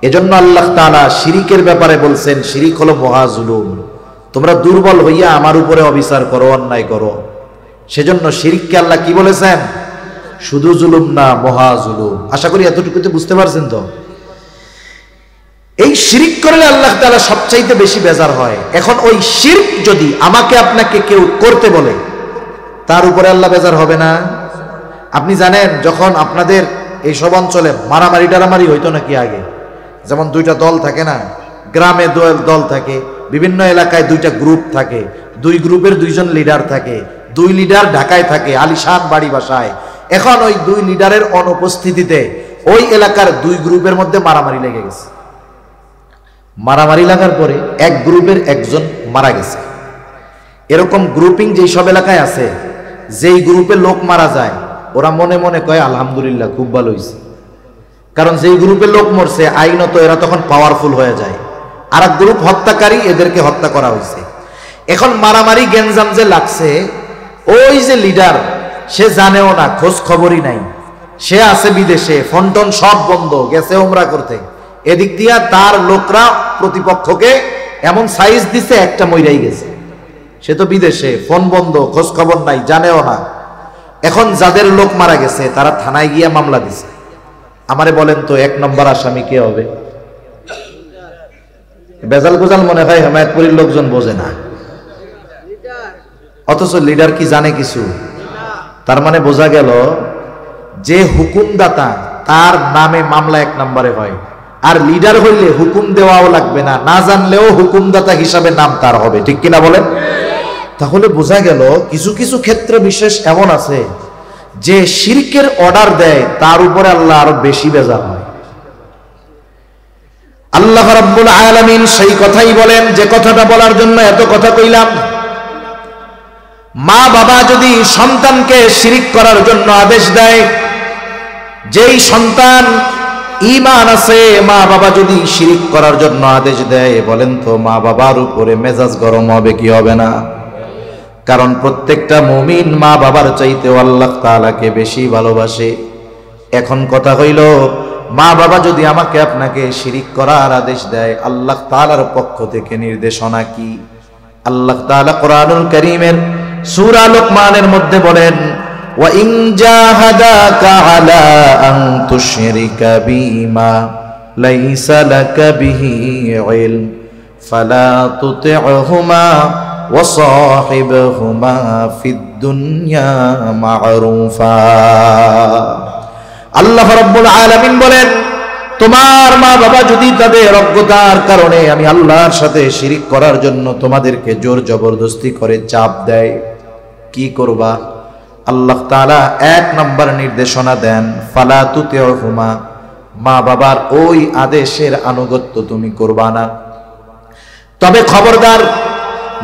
এজন্য আল্লাহ তাআলা শিরিকের ব্যাপারে বলছেন শিরিক হলো মহা জুলুম। তোমরা দুর্বল হইয়া আমার উপরে অবিচার করো, অন্যায় করো। সেজন্য শিরিককে আল্লাহ কি বলেছেন? শুধু জুলুম না, মহা জুলুম। আশা করি এতটুকুতে বুঝতে পারছেন তো। এই শিরিক করলে আল্লাহ তাআলা সবচাইতে বেশি বেজার হয়। এখন ওই শিরক যদি আমাকে আপনাকে কেউ করতে বলে, তার উপরে আল্লাহ বেজার হবে না? আপনি জানেন যখন আপনাদের এই সব অঞ্চলে মারামারি টারামারি হইতো নাকি আগে, যেমন 2টা দল থাকে না, গ্রামে দল থাকে, বিভিন্ন এলাকায় 2টা গ্রুপ থাকে, 2 গ্রুপের 2জন লিডার থাকে, 2 লিডার ঢাকায় থাকে আলিশান বাড়ি বাসায়। এখন ওই 2 লিডারের অনুপস্থিতিতে ওই এলাকার দুই গ্রুপের মধ্যে মারামারি লেগে গেছে। মারামারি লাগার পরে এক গ্রুপের একজন মারা গেছে। এরকম গ্রুপিং যেই সব এলাকায় আছে, যেই গ্রুপে লোক মারা যায় ওরা মনে মনে কয় আলহামদুলিল্লাহ খুব ভালো হয়েছে, কারণ যেই গ্রুপে লোক মরছে আইনত এরা তখন পাওয়ারফুল হয়ে যায়। আর এক গ্রুপ হত্যাকারী, এদেরকে হত্যা করা হয়েছে। এখন মারামারি গেঞ্জাম যে লাগছে, ওই যে লিডার সে জানেও না, খোঁজ খবরই নাই, সে আছে বিদেশে, ফোন টোন সব বন্ধ, গেছে উমরা করতে। এদিক দিয়া তার লোকরা প্রতিপক্ষকে এমন সাইজ দিছে একটা মইরাই গেছে, সে তো বিদেশে, ফোন বন্ধ, খোঁজ খবর নাই, জানেও না। এখন যাদের লোক মারা গেছে তারা থানায় গিয়া মামলা দিছে। আমারে বলেন তো 1 নম্বর আসামি কে হবে? বেজাল গোজাল মনে হয় হেমায়েতপুরীর লোকজন বোঝে না, অথচ লিডার কি জানে কিছু? তার মানে বোঝা গেল যে হুকুমদাতা তার নামে মামলা 1 নম্বরে হয়, আর লিডার হইলে হুকুম দেওয়াও লাগবে না, না জানলেও হুকুমদাতা হিসাবে নাম তার হবে। ঠিক কিনা বলেন? তাহলে বোঝা গেল কিছু কিছু ক্ষেত্র বিশেষ এমন আছে যে শিরকের অর্ডার দেয়, তার উপরে আল্লাহ আরো বেশি বেজার হয়। আল্লাহ রাব্বুল আলামিন সেই কথাই বলেন যে কথাটা বলার জন্য এত কথা কইলাম। মা বাবা যদি সন্তানকে শিরিক করার জন্য আদেশ দেয়, যেই সন্তান ঈমান আছে, মা বাবা যদি শিরিক করার জন্য আদেশ দেয়, বলেন তো মা বাবার উপরে মেজাজ গরম হবে কি হবে না? কারণ প্রত্যেকটা মুমিন মা বাবার চাইতেও আল্লাহ তাআলাকে বেশি ভালোবাসে। এখন কথা হইল, মা বাবা যদি আমাকে আপনাকে শিরিক করার আদেশ দেয়, আল্লাহ তাআলার পক্ষ থেকে নির্দেশনা কি? আল্লাহ তাআলা কোরআনুল কারীমের সূরা লুকমানের মধ্যে বলেন, ওয়া ইন জাহাদাকা আলা আন তুশরিকা বিমা লাইসা লাকা বিহি ইলম ফালা তুতি'হুমা ওয়া সাহিবহুমা ফিদ দুনিয়া মা'রুফা। আল্লাহ রাব্বুল আলামিন বলেন, তোমার মা বাবা যদি তাদের অজ্ঞতার কারণে আমি আল্লাহর সাথে শিরিক করার জন্য তোমাদেরকে জোর জবরদস্তি করে চাপ দেয়, কি করবা? আল্লাহ তাআলা 1 নম্বর নির্দেশনা দেন, ফালা তুতি'হুমা, মা বাবার ওই আদেশের আনুগত্য তুমি করবা না। তবে খবরদার,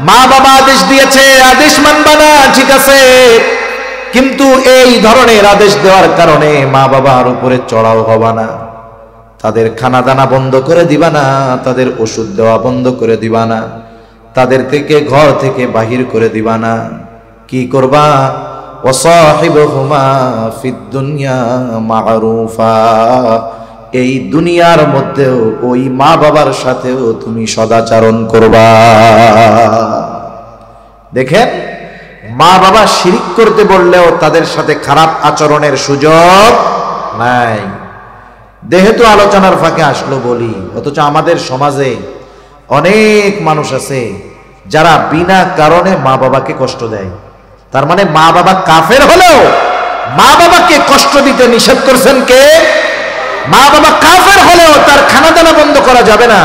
মা বাবা আদেশ দিয়েছে, আদেশ মানবা না, ঠিক আছে, কিন্তু এই ধরনের আদেশ দেওয়ার কারণে মা বাবার উপরে চড়াও হবা না। তাদের খানা দানা বন্ধ করে দিবা না, তাদের ওষুধ দেওয়া বন্ধ করে দিবা না, তাদের থেকে ঘর থেকে বাহির করে দিবা না। কি করবা? ওয়াসাহিবহুমা ফিদ দুনিয়া মা'রুফা, এই দুনিয়ার মধ্যেও ওই মা বাবার সাথেও তুমি সদাচরণ করবা। দেখেন, মা বাবা শিরিক করতে বললেও তাদের সাথে খারাপ আচরণের সুযোগ নাই। যেহেতু আলোচনার ফাঁকে আসলো বলি, অথচ আমাদের সমাজে অনেক মানুষ আছে যারা বিনা কারণে মা বাবাকে কষ্ট দেয়। তার মানে মা বাবা কাফের হলেও মা বাবাকে কষ্ট দিতে নিষেধ করছেন কে? মা বাবা কাফের হলেও তার খানা দানা বন্ধ করা যাবে না,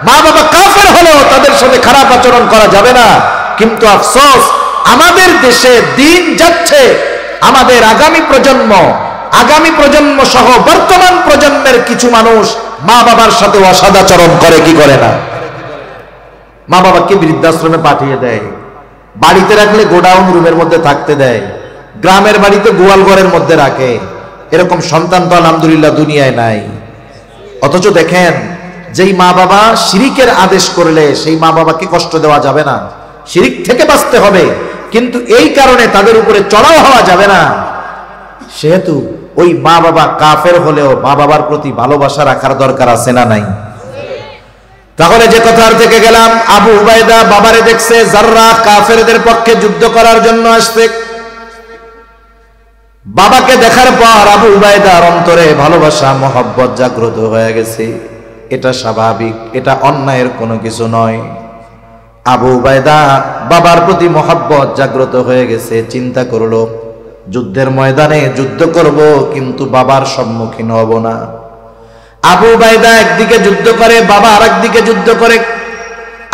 মা বাবা কাফের হলেও তাদের সাথে খারাপ আচরণ করা যাবে না। কিন্তু আফসোস, আমাদের দেশে দিন যাচ্ছে, আমাদের আগামী প্রজন্ম সহ বর্তমান প্রজন্মের কিছু মানুষ মা বাবার সাথে অসদাচরণ করে, কি করে না? মা বাবাকে বৃদ্ধাশ্রমে পাঠিয়ে দেয়, বাড়িতে রাখলে গোডাউন রুমের মধ্যে থাকতে দেয়, গ্রামের বাড়িতে গোয়াল ঘরের মধ্যে রাখে। এরকম সন্তান তো আলহামদুলিল্লাহ দুনিয়ায় নাই। অথচ দেখেন, যেই মা বাবা শিরিকের আদেশ করলে সেই মা বাবাকে কষ্ট দেওয়া যাবে না, শিরিক থেকে বাঁচতে হবে, কিন্তু এই কারণে তাদের উপরে চড়াও হওয়া যাবে না। সেহেতু ওই মা বাবা কাফের হলেও মা বাবার প্রতি ভালোবাসা রাখার দরকার আছে না নাই? তাহলে যে কথার থেকে গেলাম, আবু উবাইদা বাবারে দেখছে যাররা কাফেরদের পক্ষে যুদ্ধ করার জন্য আসছে। বাবাকে দেখার পর আবু উবাইদার অন্তরে ভালোবাসা মহব্বত জাগ্রত হয়ে গেছে। এটা স্বাভাবিক, এটা অন্যায়ের কোনো কিছু নয়। আবু উবাইদা বাবার প্রতি মহব্বত জাগ্রত হয়ে গেছে, চিন্তা করলো যুদ্ধের ময়দানে যুদ্ধ করব, কিন্তু বাবার সম্মুখীন হব না। আবু উবাইদা একদিকে যুদ্ধ করে, বাবা আর একদিকে যুদ্ধ করে।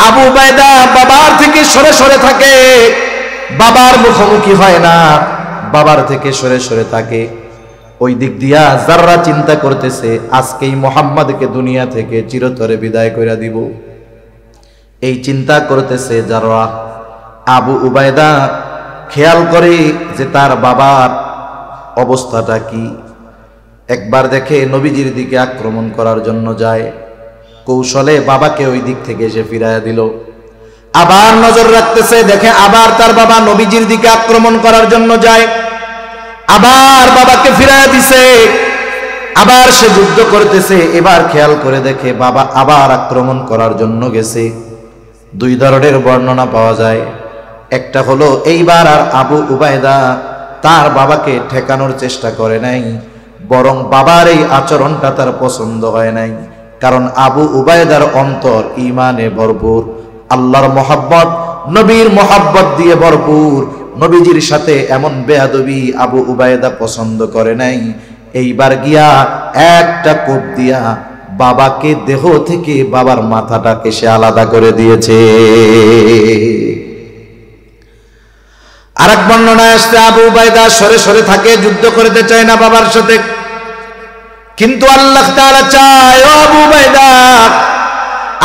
আবু উবাইদা বাবার থেকে সরে সরে থাকে, বাবার মুখোমুখি হয় না, বাবার থেকে সরে সরে থাকে। ওই দিক দিয়া যারা চিন্তা করতেছে আজকেই মুহাম্মদকে দুনিয়া থেকে চিরতরে বিদায় করে দিব, এই চিন্তা করতেছে যারা। আবু উবায়দা খেয়াল করে যে তার বাবার অবস্থাটা কি। একবার দেখে নবীজির দিকে আক্রমণ করার জন্য যায়, কৌশলে বাবাকে ওই দিক থেকে এসে ফিরাইয়া দিল। আবার নজর রাখতেছে, দেখে আবার তার বাবা নবীজির দিকে আক্রমণ করার জন্য যায়, আবার বাবাকে ফিরাইয়া দিছে। আবার সে যুদ্ধ করতেছে, এবার খেয়াল করে দেখে বাবা আবার আক্রমণ করার জন্য গেছে। দুই ধরনের বর্ণনা পাওয়া যায়। একটা হলো এইবার আর আবু উবায়দা তার বাবাকে ঠেকানোর চেষ্টা করে নাই, বরং বাবার এই আচরণটা তার পছন্দ হয় নাই। কারণ আবু উবায়দার অন্তর ঈমানে ভরপুর, আল্লাহর মহব্বত, নবীর মহব্বত দিয়ে ভরপুর। নবীজির সাথে এমন বেয়াদবি আবু উবায়দা পছন্দ করে নাই। এইবার গিয়া একটা কোপ দিয়া বাবাকে দেহ থেকে বাবার মাথাটাকে সে আলাদা করে দিয়েছে। আরেক বর্ণনায় আসছে আবু উবায়দা সরে সরে থাকে, যুদ্ধ করতে চায় না বাবার সাথে। কিন্তু আল্লাহ তাআলা চায়, ও আবু উবায়দা,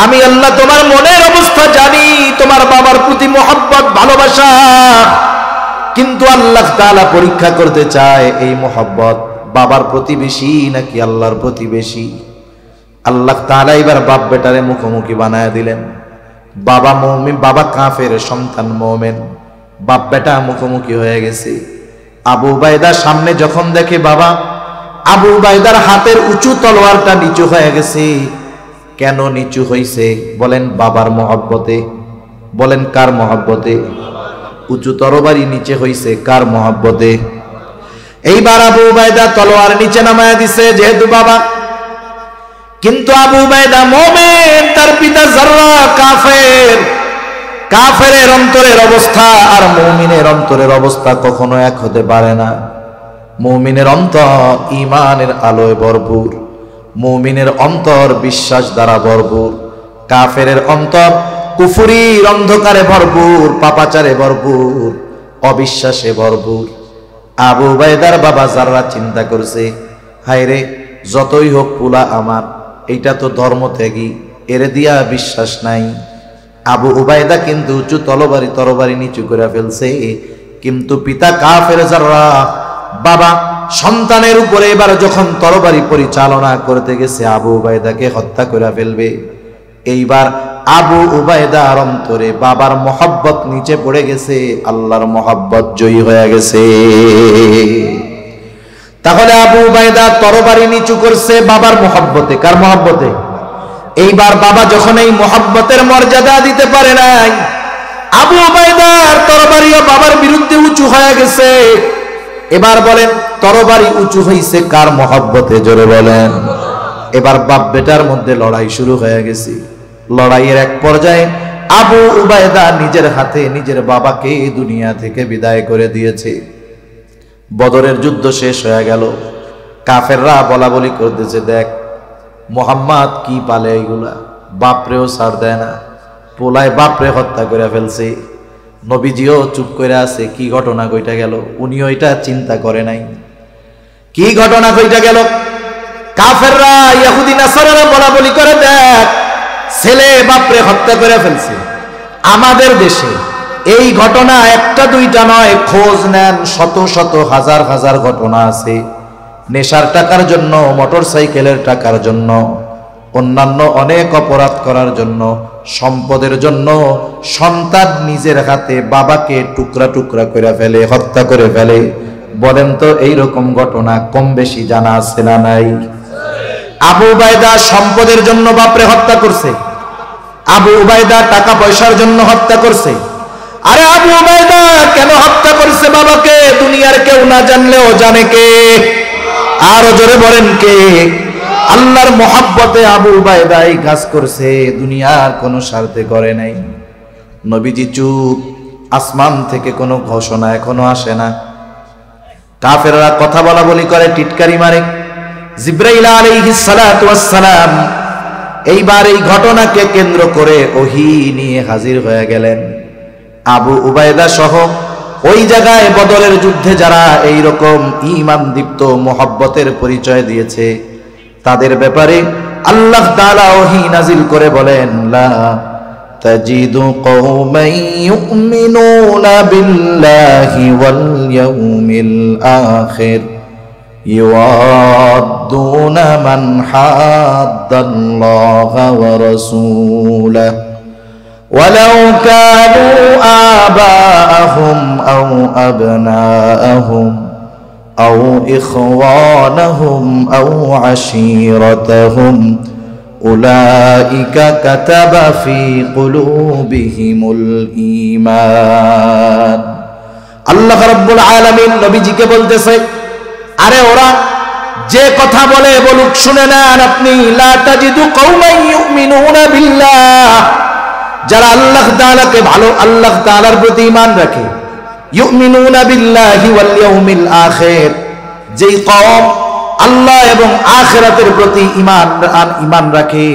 আমি আল্লাহ তোমার মনের অবস্থা জানি, তোমার বাবার প্রতি মহব্বত ভালোবাসা। কিন্তু আল্লাহ তাআলা পরীক্ষা করতে চায় এই মহব্বত বাবার প্রতি বেশি নাকি আল্লাহর প্রতি বেশি। আল্লাহ তাআলা এবার বাপ বেটারে মুখোমুখি বানায় দিলেন। বাবা মুমিন, বাবা কাফের, সন্তান মুমিন। বাপ বেটা মুখোমুখি হয়ে গেছে। আবু উবায়দা সামনে যখন দেখে বাবা, আবু উবায়দার হাতের উঁচু তলোয়ারটা নিচু হয়ে গেছে। কেন নিচু হইছে? বলেন বাবার মহব্বতে। বলেন কার মহব্বতে? উঁচু তরবারি নিচে হইছে কার মহব্বতে? এইবার আবু উবায়দা তলোয়ার নিচে নামায়া দিছে যেহেতু বাবা। কিন্তু আবু উবায়দা মুমিন, তার পিতা যাররা কাফের। কাফেরের অন্তরের অবস্থা আর মুমিনের অন্তরের অবস্থা কখনো এক হতে পারে না। মুমিনের অন্তর ঈমানের আলোয় ভরপুর, মুমিনের অন্তর বিশ্বাস দ্বারা ভরপুর। কাফেরের অন্তর কুফরির অন্ধকারে ভরপুর, পাপাচারে ভরপুর, অবিশ্বাসে ভরপুর। আবু উবায়দার বাবা যারা চিন্তা করছে, হায়রে যতই হোক পুলা আমার, এইটা তো ধর্মত্যাগী, এরে দিয়া বিশ্বাস নাই। আবু উবায়দা কিন্তু উঁচু তরবারি নিচু করে ফেলছে। কিন্তু পিতা কাফের যারা, বাবা সন্তানের উপরে এবার যখন তরবারি পরিচালনা করতে গেছে আবু উবায়দাকে হত্যা করে ফেলবে। এইবার আবু উবায়দার অন্তরে বাবার মহব্বত নিচে পড়ে গেছে, আল্লাহর মহব্বত জয়ী হয়ে গেছে। তাহলে আবু উবায়দা তরবারি নিচু করছে বাবার মহব্বতে। কার মহব্বতে? এইবার বাবা যখন এই মহব্বতের মর্যাদা দিতে পারে নাই, আবু উবায়দার তরবারিও বাবার বিরুদ্ধে উঁচু হয়ে গেছে। এবার বলেন তরবারি উঁচু হইছে কার মহব্বতে? জোরে বলেন। এবার বাপ বেটার মধ্যে লড়াই শুরু হয়ে গেছে। লড়াইয়ের এক পর্যায়ে আবু উবায়দা নিজের হাতে নিজের বাবাকে দুনিয়া থেকে বিদায় করে দিয়েছে। বদরের যুদ্ধ শেষ হয়ে গেল। কাফেররা বলা বলি করতেছে, দেখ মুহাম্মদ কি পালে এইগুলা, বাপরেও ছাড় দেয় না, পোলায় বাপরে হত্যা করে ফেলছে। নবীজিও চুপ করে আছে। কি ঘটনা কইটা গেল? উনিও এটা চিন্তা করে নাই। কি ঘটনা কইটা গেল? কাফেররা ইহুদি নাসারারা বলা বলি করে, দেখ ছেলে বাপরে হত্যা করে ফেলছে। আমাদের দেশে এই ঘটনা একটা দুইটা নয়, খোঁজ নেন শত শত হাজার হাজার ঘটনা আছে। নেশার টাকার জন্য, মোটর সাইকেলের টাকার জন্য, অন্যান্য অনেক অপরাধ করার জন্য, সম্পদের জন্য সন্তান নিজের হাতে বাবাকে টুকরা টুকরা করে ফেলে, হত্যা করে ফেলে। বলেন তো এইরকম ঘটনা কম বেশি জানা আছে না নাই? আবু উবায়দা সম্পদের জন্য বাপরে হত্যা করছে। আবু উবায়দা টাকা পয়সার জন্য হত্যা করছে। আরে আবু উবায়দা কেন হত্যা করছে বাবাকে? দুনিয়ার কেউ না জানলেও জানে কে? আরো জোরে বলেন কে? আল্লাহর মহব্বতে আবু উবায়দা এই কাজ করছে, দুনিয়ার কোনো স্বার্থে করে নাই। নবীজি চুপ। আসমান থেকে কোনো ঘোষণা এখনো আসে না। কাফেররা কথা বলা বলি করে, টিটকারি মারে। জিবরাইল আলাইহিস সালাতু ওয়াস সালাম এইবার এই ঘটনাকে কেন্দ্র করে ওহী নিয়ে হাজির হয়ে গেলেন। আবু উবায়দা সহ ওই জায়গায় বদরের যুদ্ধে যারা এই রকম ঈমান দীপ্ত মুহাব্বতের পরিচয় দিয়েছে তাদের ব্যাপারে আল্লাহ তাআলা ওহী নাজিল করে বলেন, লা তাজিদু কওমান ইউমিনুনা বিল্লাহি ওয়াল ইয়াউমিল আখির ইউআদ্দুনা মান হাদ্দাল্লাহা ওয়া রাসূলাহু ওয়ালাউ কানু আবাআহুম আও আবনাআহুম أو إخوانهم أو عشيرتهم أولئك كتب في قلوبهم الإيمان আল্লাহ রাব্বুল আলামিন নবীজিকে বলতেছে, আরে ওরা যে কথা বলে বলুক, শুনে নেন আপনি। লা তাজিদু কওমান ইউমিনুনা বিল্লাহ, যারা আল্লাহ তাআলাকে ভালো, আল্লাহ তাআলার প্রতি ঈমান রাখে, ইউমিনুনা বিল্লাহি ওয়াল ইয়াউমিল আখির, যেই কওম আল্লাহ এবং আখিরাতের প্রতি ঈমান রাখে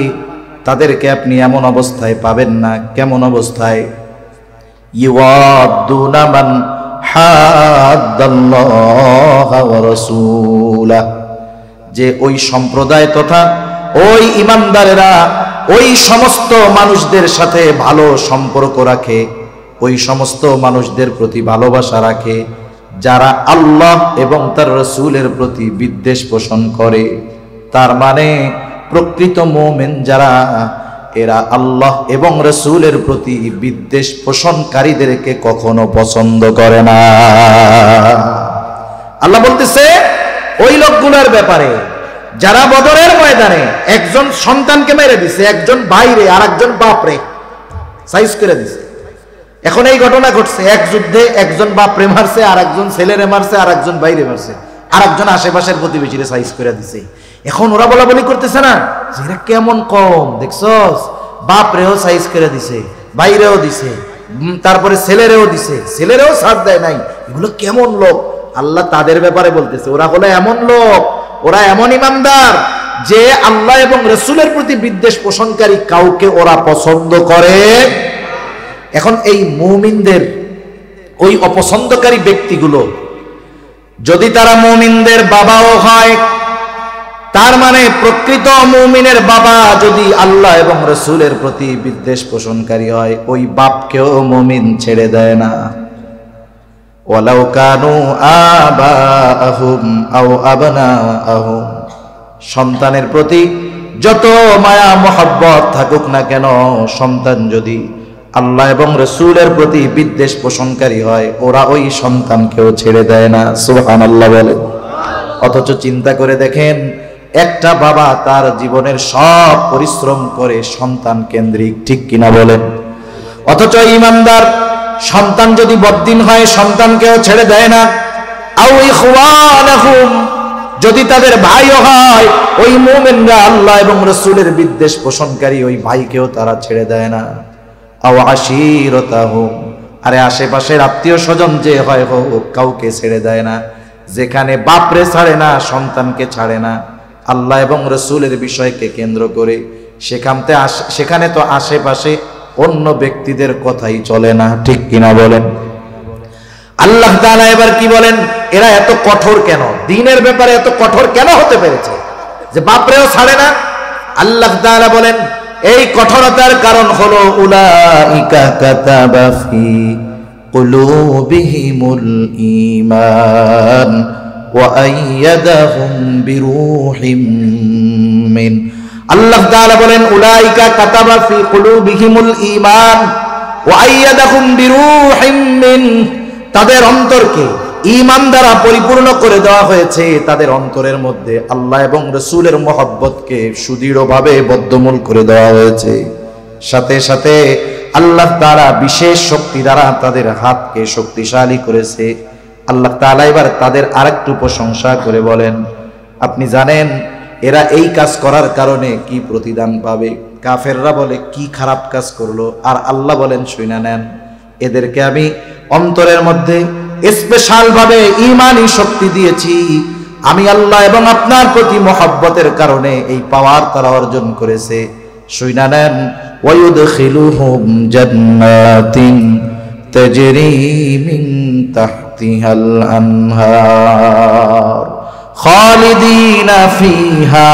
তাদেরকে আপনি এমন অবস্থায় পাবেন না। কেমন অবস্থায়? ইউআদ্দুনা মান হাদ্দাল্লাহা ওয়া রাসূলাহু, যে ওই সম্প্রদায় তথা ওই ঈমানদারেরা ওই সমস্ত মানুষদের সাথে ভালো সম্পর্ক রাখে, ওই সমস্ত মানুষদের প্রতি ভালোবাসা রাখে যারা আল্লাহ এবং তার রাসূলের প্রতি বিদ্বেষ পোষণ করে। তার মানে প্রকৃত মুমিন যারা, এরা আল্লাহ এবং রাসূলের প্রতি বিদ্বেষ পোষণকারীদেরকে কখনো পছন্দ করে না। আল্লাহ বলতেছে ওই লোকগুলোর ব্যাপারে যারা বদরের ময়দানে একজন সন্তানকে মেরে দিছে, একজন ভাইরে আর একজন বাপরে সাইজ করে দিছে। এখন এই ঘটনা ঘটছে, এক যুদ্ধে একজন বাপরে মারছে, আর একজন ছেলেরে মারছে, আর একজন বাইরে মারছে, আর একজন আশেপাশের প্রতিবেশীরে সাইজ করে দিছে। এখন ওরা বলা বলি করতেছে না যে এরা কেমন কম, দেখছস বাপরেও সাইজ করে দিছে, বাইরেও দিছে, তারপরে ছেলেরেও দিছে, ছেলেরেও সাথ দেয় নাই, এগুলো কেমন লোক। আল্লাহ তাদের ব্যাপারে বলতেছে ওরা হলো এমন লোক, ওরা এমন ইমানদার যে আল্লাহ এবং রাসূলের প্রতি বিদ্বেষ পোষণকারী কাউকে ওরা পছন্দ করে। এখন এই মুমিনদের ওই অপছন্দকারী ব্যক্তিগুলো যদি তারা মুমিনদের বাবাও হয়, তার মানে প্রকৃত মুমিনের বাবা যদি আল্লাহ এবং রাসূলের প্রতি বিদ্বেষ পোষণকারী হয়, ওই বাপকেও মুমিন ছেড়ে দেয় না। ওয়ালাউ কানু আবাআহুম আও আবনাআহুম, সন্তানের প্রতি যত মায়া মহব্বত থাকুক না কেন, সন্তান যদি আল্লাহ এবং রাসূলের প্রতি বিদ্বেষ পোষণকারী হয়, ওরা ওই সন্তানকেও ছেড়ে দেয় না। সুবহানাল্লাহ বলে। অথচ চিন্তা করে দেখেন, একটা বাবা তার জীবনের সব পরিশ্রম করে সন্তান কেন্দ্রিক, ঠিক কিনা বলেন? অথচ ঈমানদার সন্তান যদি বদ্দিন হয় সন্তানকেও ছেড়ে দেয় না। আও ইখওয়ানাহুম, যদি তাদের ভাইও হয়, ওই মুমিনরা আল্লাহ এবং রাসূলের বিদ্বেষ পোষণকারী ওই ভাইকেও তারা ছেড়ে দেয় না। আও আশীরতাহুম, আরে আশেপাশের আত্মীয় স্বজন যে হয় হোক, কাউকে ছেড়ে দেয় না। যেখানে বাপরে ছাড়ে না, সন্তানকে ছাড়ে না, আল্লাহ এবং রাসূলের বিষয়কে কেন্দ্র করে সেখানে তো আশেপাশে অন্য ব্যক্তিদের কথাই চলে না, ঠিক কিনা বলেন? আল্লাহ তাআলা এবার কি বলেন, এরা এত কঠোর কেন, দ্বীনের ব্যাপারে এত কঠোর কেন হতে পেরেছে যে বাপরেও ছাড়ে না? আল্লাহ তাআলা বলেন এই কঠোরতার কারণ হলো উলাইকা কাতাবা ফি কুলুবিহিমুল ঈমান ওয়া আইয়াদাহুম বিরূহিম মিন। আল্লাহ তাআলা বলেন উলাইকা কাতাবা ফি কুলুবিহিমুল ঈমান ওয়া আইয়াদাহুম বিরূহিম মিন, তাদের অন্তরকে ঈমান দ্বারা পরিপূর্ণ করে দেওয়া হয়েছে, তাদের অন্তরের মধ্যে আল্লাহ এবং রাসূলের মহব্বতকে সুদৃঢ়ভাবে বদ্ধমূল করে দেওয়া হয়েছে। সাথে সাথে আল্লাহ তাআলা বিশেষ শক্তি দ্বারা তাদের হাতকে শক্তিশালী করেছে। আল্লাহ তাআলা এবার তাদের আরেকটু প্রশংসা করে বলেন, আপনি জানেন এরা এই কাজ করার কারণে কি প্রতিদান পাবে? কাফেররা বলে কি খারাপ কাজ করলো, আর আল্লাহ বলেন শুনে নেন, এদেরকে আমি অন্তরের মধ্যে স্পেশাল ভাবে ঈমানি শক্তি দিয়েছি। আমি আল্লাহ এবং আপনার প্রতি মহব্বতের কারণে এই পাওয়ার তারা অর্জন করেছে। শুনে নেন, ওয়ায়ুদখিলুহুম জান্নাতিন তাজরি মিন তাহতিহাল আনহার খালিদিনা ফিহা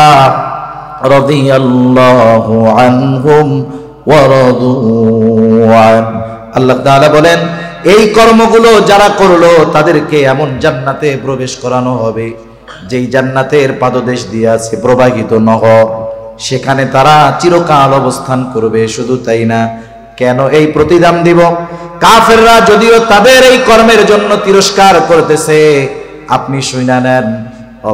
রাদিয়াল্লাহু আনহুম ওয়া রাদু আন। আল্লাহ তাআলা বলেন, এই কর্মগুলো যারা করলো তাদেরকে এমন জান্নাতে প্রবেশ করানো হবে যেই জান্নাতের পাদদেশ দিয়ে আছে প্রবাহিত নহর, সেখানে তারা চিরকাল অবস্থান করবে। শুধু তাই না, কেন এই প্রতিদান দিব? কাফেররা যদিও তাদের এই কর্মের জন্য তিরস্কার করতেছে, আপনি শুনে নেন,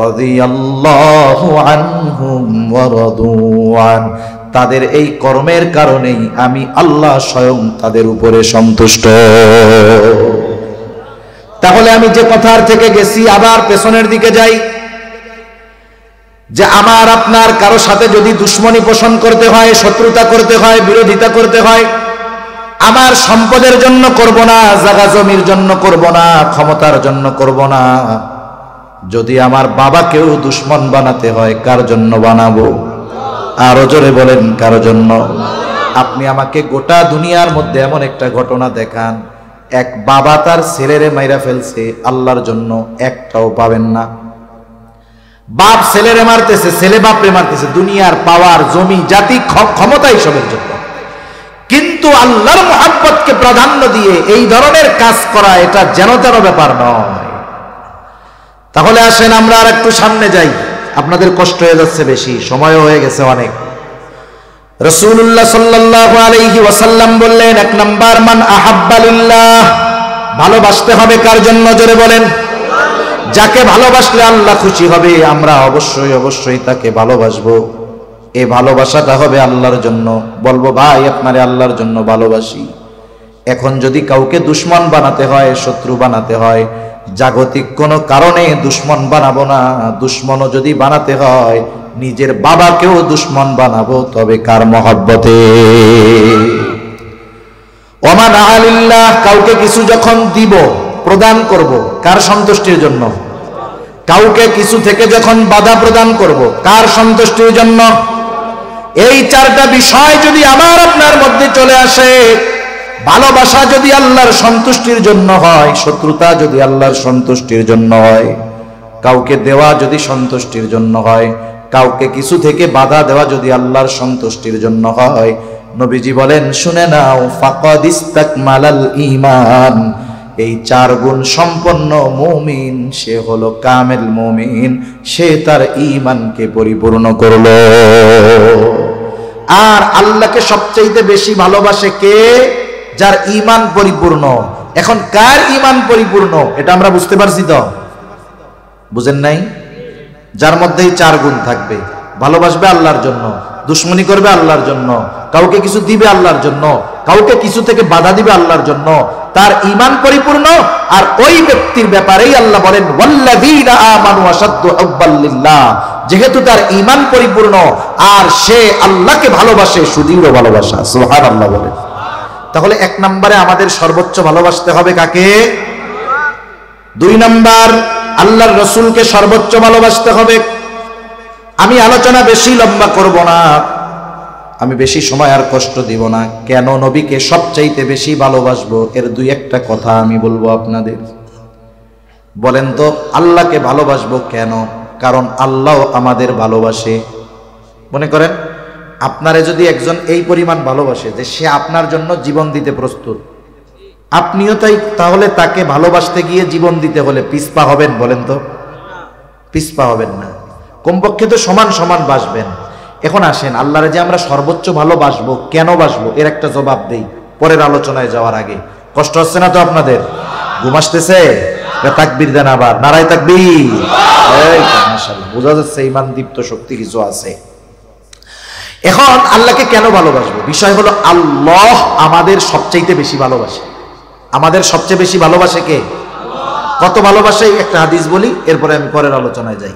রাদিয়াল্লাহু আনহুম ওয়া রাদু আন, তাদের এই কর্মের কারণেই আমি আল্লাহ স্বয়ং তাদের উপরে সন্তুষ্ট। তাহলে আমি যে কথার থেকে গেছি আবার পেছনের দিকে যাই, যে আমার আপনার কারো সাথে যদি দুশ্মনী পোষণ করতে হয়, শত্রুতা করতে হয়, বিরোধিতা করতে হয়, আমার সম্পদের জন্য করব না, জায়গা জমির জন্য করব না, ক্ষমতার জন্য করব না। যদি আমার বাবাকেও দুশ্মন বানাতে হয়, কার জন্য বানাবো? আরো জোরে বলেন, কার জন্য? আপনি আমাকে গোটা দুনিয়ার মধ্যে এমন একটা ঘটনা দেখান, এক বাবা তার ছেলেরে মাইরা ফেলছে, আল্লাহর জন্য একটাও পাবেন না। বাপ ছেলেরে মারতেছে, ছেলে বাপরে মারতেছে, দুনিয়ার পাওয়ার, জমি, জাতি, ক্ষমতা এইসবের জন্য। কিন্তু আল্লাহর মুহাব্বতকে প্রাধান্য দিয়ে এই ধরনের কাজ করা, এটা যেন তেন ব্যাপার নয়। তাহলে আসেন আমরা আর একটু সামনে যাই, আপনাদের কষ্ট হয়ে যাচ্ছে বেশি, সময়ও হয়ে গেছে অনেক। রাসূলুল্লাহ সাল্লাল্লাহু আলাইহি ওয়াসাল্লাম বললেন, এক নাম্বার, মান আহাব্বা লিল্লাহ, ভালোবাসতে হবে কার জন্য? জোরে বলেন। যাকে ভালোবাসলে আল্লাহ খুশি হবে, আমরা অবশ্যই অবশ্যই তাকে ভালোবাসবো। এই ভালোবাসাটা হবে আল্লাহর জন্য। বলবো, ভাই আপনারে আল্লাহর জন্য ভালোবাসি। এখন যদি কাউকে দুশ্মন বানাতে হয়, শত্রু বানাতে হয়, জাগতিক কোনো কারণে দুশ্মন বানাবো না। দুশ্মনও যদি বানাতে হয়, নিজের বাবাকেও দুশ্মন বানাবো, তবে কার মহব্বতে? ওমান আলিল্লাহ, কাউকে কিছু যখন দিব, প্রদান করব, কার সন্তুষ্টির জন্য? কাউকে কিছু থেকে যখন বাধা প্রদান করব, কার সন্তুষ্টির জন্য? এই চারটা বিষয় যদি আমার আপনার মধ্যে চলে আসে, ভালোবাসা যদি আল্লাহর সন্তুষ্টির জন্য হয়, শত্রুতা যদি আল্লাহর সন্তুষ্টির জন্য হয়, কাউকে দেওয়া যদি সন্তুষ্টির জন্য হয়, কাউকে কিছু থেকে বাধা দেওয়া যদি আল্লাহর সন্তুষ্টির জন্য হয়, নবীজি বলেন, শুনে নাও, ফাকাদ ইস্তাকমালাল ঈমান, এই চার গুণ সম্পন্ন মুমিন, সে হলো কামেল মুমিন, সে তার ঈমানকে পরিপূর্ণ করলো। আর আল্লাহকে সবচেয়ে বেশি ভালোবাসে কে? যার ঈমান পরিপূর্ণ। এখন কার ঈমান পরিপূর্ণ এটা আমরা বুঝতে পারছি তো? বুঝেন নাই? যার মধ্যেই চার গুণ থাকবে, ভালোবাসবে আল্লাহর জন্য, দুশ্মনী করবে আল্লাহর জন্য, কাউকে কিছু দিবে আল্লাহর জন্য, কাউকে কিছু থেকে বাধা দিবে আল্লাহর জন্য, তার ঈমান পরিপূর্ণ। আর ওই ব্যক্তির ব্যাপারেই আল্লাহ বলেন, ওয়াল্লাযীনা আমানু আশাদ্দু হুব্বাল লিল্লাহ, যেহেতু তার ঈমান পরিপূর্ণ আর সে আল্লাহকে ভালোবাসে, সুদৃঢ় ভালোবাসা। সুবহানাল্লাহ বলেন। তাহলে এক নম্বরে আমাদের সর্বোচ্চ ভালোবাসতে হবে কাকে? দুই নাম্বার, আল্লাহর রাসূলকে সর্বোচ্চ ভালোবাসতে হবে। আমি আলোচনা বেশি লম্বা করব না, আমি বেশি সময় আর কষ্ট দিব না। কেন নবীকে সবচাইতে বেশি ভালোবাসবো, এর দুই একটা কথা আমি বলবো আপনাদের। বলেন তো, আল্লাহকে ভালোবাসবো কেন? কারণ আল্লাহ আমাদের ভালোবাসে। মনে করেন আপনারে যদি একজন এই পরিমাণ ভালোবাসে যে সে আপনার জন্য জীবন দিতে প্রস্তুত, আপনিও তাই, তাহলে তাকে ভালোবাসতে গিয়ে জীবন দিতে হলে পিছপা হবেন? বলেন তো, পিছপা হবেন না, কমপক্ষে তো সমান সমান বাসবেন। এখন আসেন, আল্লাহরে যে আমরা সর্বোচ্চ ভালোবাসবো, কেন বাসবো, এর একটা জবাব দেই পরের আলোচনায় যাওয়ার আগে। কষ্ট হচ্ছে না তো আপনাদের? ঘুম আসতেছে? তাকবীর দেন আবার, নারায়ে তাকবীর। মাশাআল্লাহ, বোঝা যাচ্ছে ঈমান দীপ্ত শক্তি কিছু আছে। এখন আল্লাহকে কেন ভালোবাসবো? বিষয় হলো, আল্লাহ আমাদের সবচেয়ে বেশি ভালোবাসে। আমাদের সবচেয়ে বেশি ভালোবাসে কে? কত ভালোবাসে? একটা হাদিস বলি, এরপরে আমি পরের আলোচনায় যাই।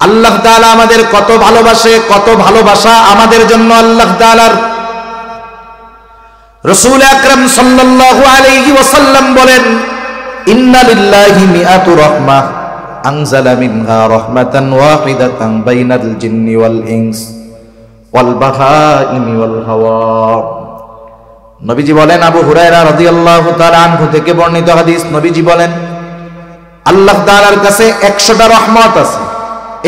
আল্লাহ তাআলা আমাদের কত ভালোবাসে, কত ভালোবাসা আমাদের জন্য আল্লাহ তাআলার। রাসূল আকরাম সাল্লাল্লাহু আলাইহি ওয়াসাল্লাম বলেন, ইন্না লিল্লাহি মিআতু রাহমাহ আনজালা মিনহা রাহমাতান ওয়াহিদাতান বাইনাল জিন্নি ওয়াল ইনস ওয়াল বাহাইমি ওয়াল হাওয়া। নবীজি বলেন, আবু হুরায়রা রাদিয়াল্লাহু তাআলা আনহু থেকে বর্ণিত হাদিস, নবীজি বলেন আল্লাহ তাআলার কাছে 100টা রহমত আছে।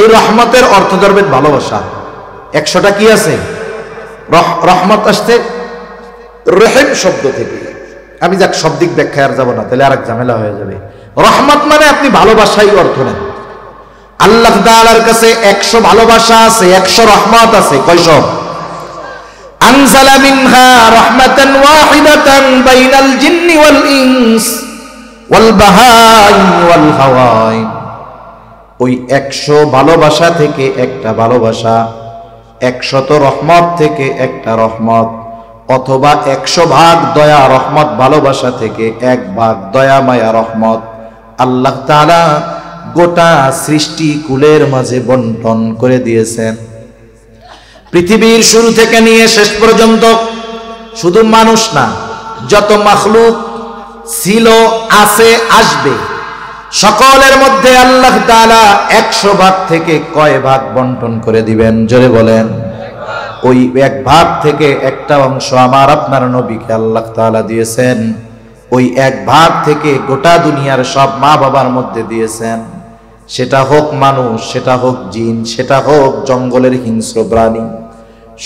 এই রহমতের অর্থ ধরবেন ভালোবাসা। 100টা কি আছে? রহমত আসছে রহিম শব্দ থেকে। আমি যাক শব্দিক ব্যাখ্যায় আর যাব না, তাহলে আরেক ঝামেলা হয়ে যাবে। রহমত মানে আপনি ভালোবাসাই অর্থ নেন। আল্লাহ তাআলার কাছে 100 ভালোবাসা আছে, 100 রহমত আছে। কয়শো? আনজালা মিনহা রাহমাতান ওয়াহিদাতান বাইনাল জিন্নি ওয়াল ইনস ওয়াল বাহাই ওয়াল হাওয়াই। ওই 100 ভালোবাসা থেকে একটা ভালোবাসা, 100 রহমত থেকে একটা রহমত, অথবা 100 ভাগ দয়া রহমত ভালোবাসা থেকে 1 ভাগ দয়া মায়া রহমত আল্লাহ তাআলা গোটা সৃষ্টি কুলের মাঝে বন্টন করে দিয়েছেন। পৃথিবীর শুরু থেকে নিয়ে শেষ পর্যন্ত শুধু মানুষ না, যত মাখলুক ছিল, আছে, আসবে, সকলের মধ্যে আল্লাহ তাআলা 100 ভাগ থেকে কয় ভাগ বন্টন করে দিবেন? জোরে বলেন। ওই 1 ভাগ থেকে একটা অংশ আমার আপনার নবীকে আল্লাহ তাআলা দিয়েছেন। ওই 1 ভাগ থেকে গোটা দুনিয়ার সব মা বাবার মধ্যে দিয়েছেন। সেটা হোক মানুষ, সেটা হোক জিন, সেটা হোক জঙ্গলের হিংস্র প্রাণী।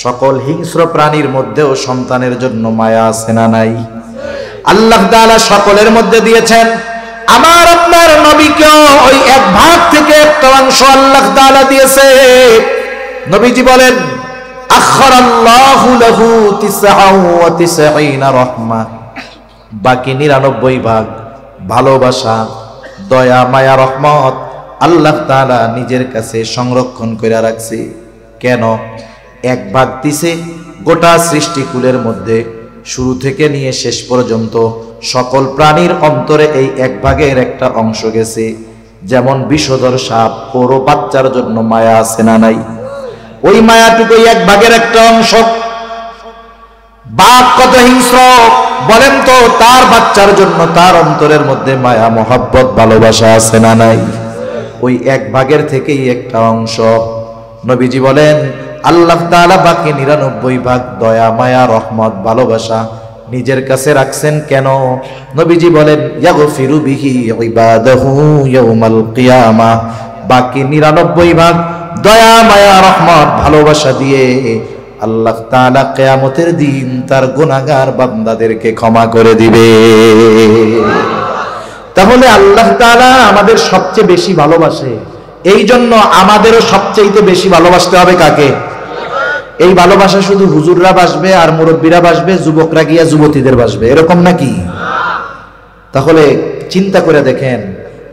সকল হিংস্র প্রাণীর মধ্যেও সন্তানের জন্য মায়া আছে না নাই? আল্লাহ তাআলা সকলের মধ্যে দিয়েছেন। আমার আপনার নবীকেও ওই 1 ভাগ থেকে একটা অংশ আল্লাহ তাআলা দিয়েছে। নবীজি বলেন, আখরাল্লাহু লাহু 99 রাহমা। বাকি 99 ভাগ ভালোবাসা, দয়া, মায়া, রহমত আল্লাহ তাআলা নিজের কাছে সংরক্ষণ করে রাখছে। কেন? 1 ভাগ দিছে গোটা সৃষ্টিকুলের মধ্যে, শুরু থেকে নিয়ে শেষ পর্যন্ত সকল প্রাণীর অন্তরে এই 1 ভাগের একটা অংশ গেছে। যেমন বিষধর সাপ, ওর বাচ্চার জন্য মায়া আছে না নাই? ওই মায়াটুকু 1 ভাগের একটা অংশ। বাঘ কত হিংস্র বলেন তো, তার বাচ্চার জন্য তার অন্তরের মধ্যে মায়া, মহব্বত, ভালোবাসা আছে না নাই? ওই 1 ভাগের থেকেই একটা অংশ। নবীজি বলেন আল্লাহ তাআলা বাকি 99 ভাগ দয়া, মায়া, রহমত, ভালোবাসা নিজের কাছে রাখছেন। কেন? নবীজি বলেন ইয়াগফিরু বিহি ইবাদাহু ইয়াউমাল কিয়ামা। বাকি 99 ভাগ দয়া, মায়া, রহমত, ভালোবাসা দিয়ে আল্লাহ তাআলা কিয়ামতের দিন তার গুনাহগার বান্দাদেরকে ক্ষমা করে দিবে। তাহলে আল্লাহ তাআলা আমাদের সবচেয়ে বেশি ভালোবাসে। এই জন্য আমাদেরও সবচেয়ে বেশি ভালোবাসতে হবে কাকে? এই ভালোবাসা শুধু হুজুররা বাসবে আর মুরব্বীরা বাসবে, যুবকরা গিয়া যুবতীদের বাসবে, এরকম নাকি? তাহলে চিন্তা করে দেখেন,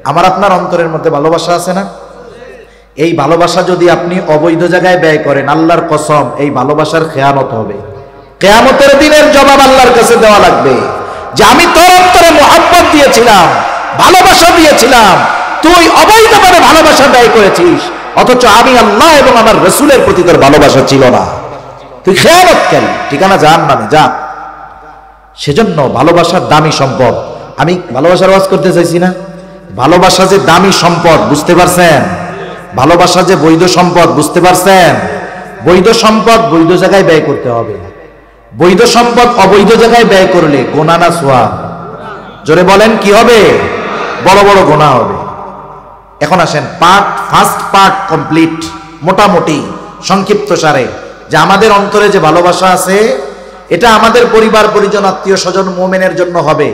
আমার আপনার অন্তরের মধ্যে ভালোবাসা আছে না? এই ভালোবাসা যদি আপনি অবৈধ জায়গায় ব্যয় করেন, আল্লাহর কসম এই ভালোবাসার খেয়ানত হবে। কিয়ামতের দিনের জবাব আল্লাহর কাছে দেওয়া লাগবে যে আমি তোর অন্তরে মুহাব্বত দিয়েছিলাম, ভালোবাসা দিয়েছিলাম, তুই অবৈধভাবে ভালোবাসা ব্যয় করেছিস, অথচ আমি আল্লাহ এবং আমার রাসূলের প্রতি তোর ভালোবাসা ছিল না, তুই খেয়ানত কেন? ঠিকানা জাহান্নামে যা। সেজন্য ভালোবাসার দামি সম্পদ। আমি ভালোবাসার ওয়াজ করতে চাইছি না, ভালোবাসা যে দামি সম্পদ, বুঝতে পারছেন? ভালোবাসা যে বৈধ সম্পদ, বুঝতে পারছেন? বৈধ সম্পদ বৈধ জায়গায় ব্যয় করতে হবে। বৈধ সম্পদ অবৈধ জায়গায় ব্যয় করলে গোনা না সওয়াব? জোরে বলেন কি হবে? বড় বড় গোনা হবে। এখন আসেন ফার্স্ট পার্ট কমপ্লিট, মোটামুটি সংক্ষিপ্ত সারে, যে আমাদের অন্তরে যে ভালোবাসা আছে এটা আমাদের পরিবার পরিজন, আত্মীয় স্বজন, মুমিনের জন্য হবে,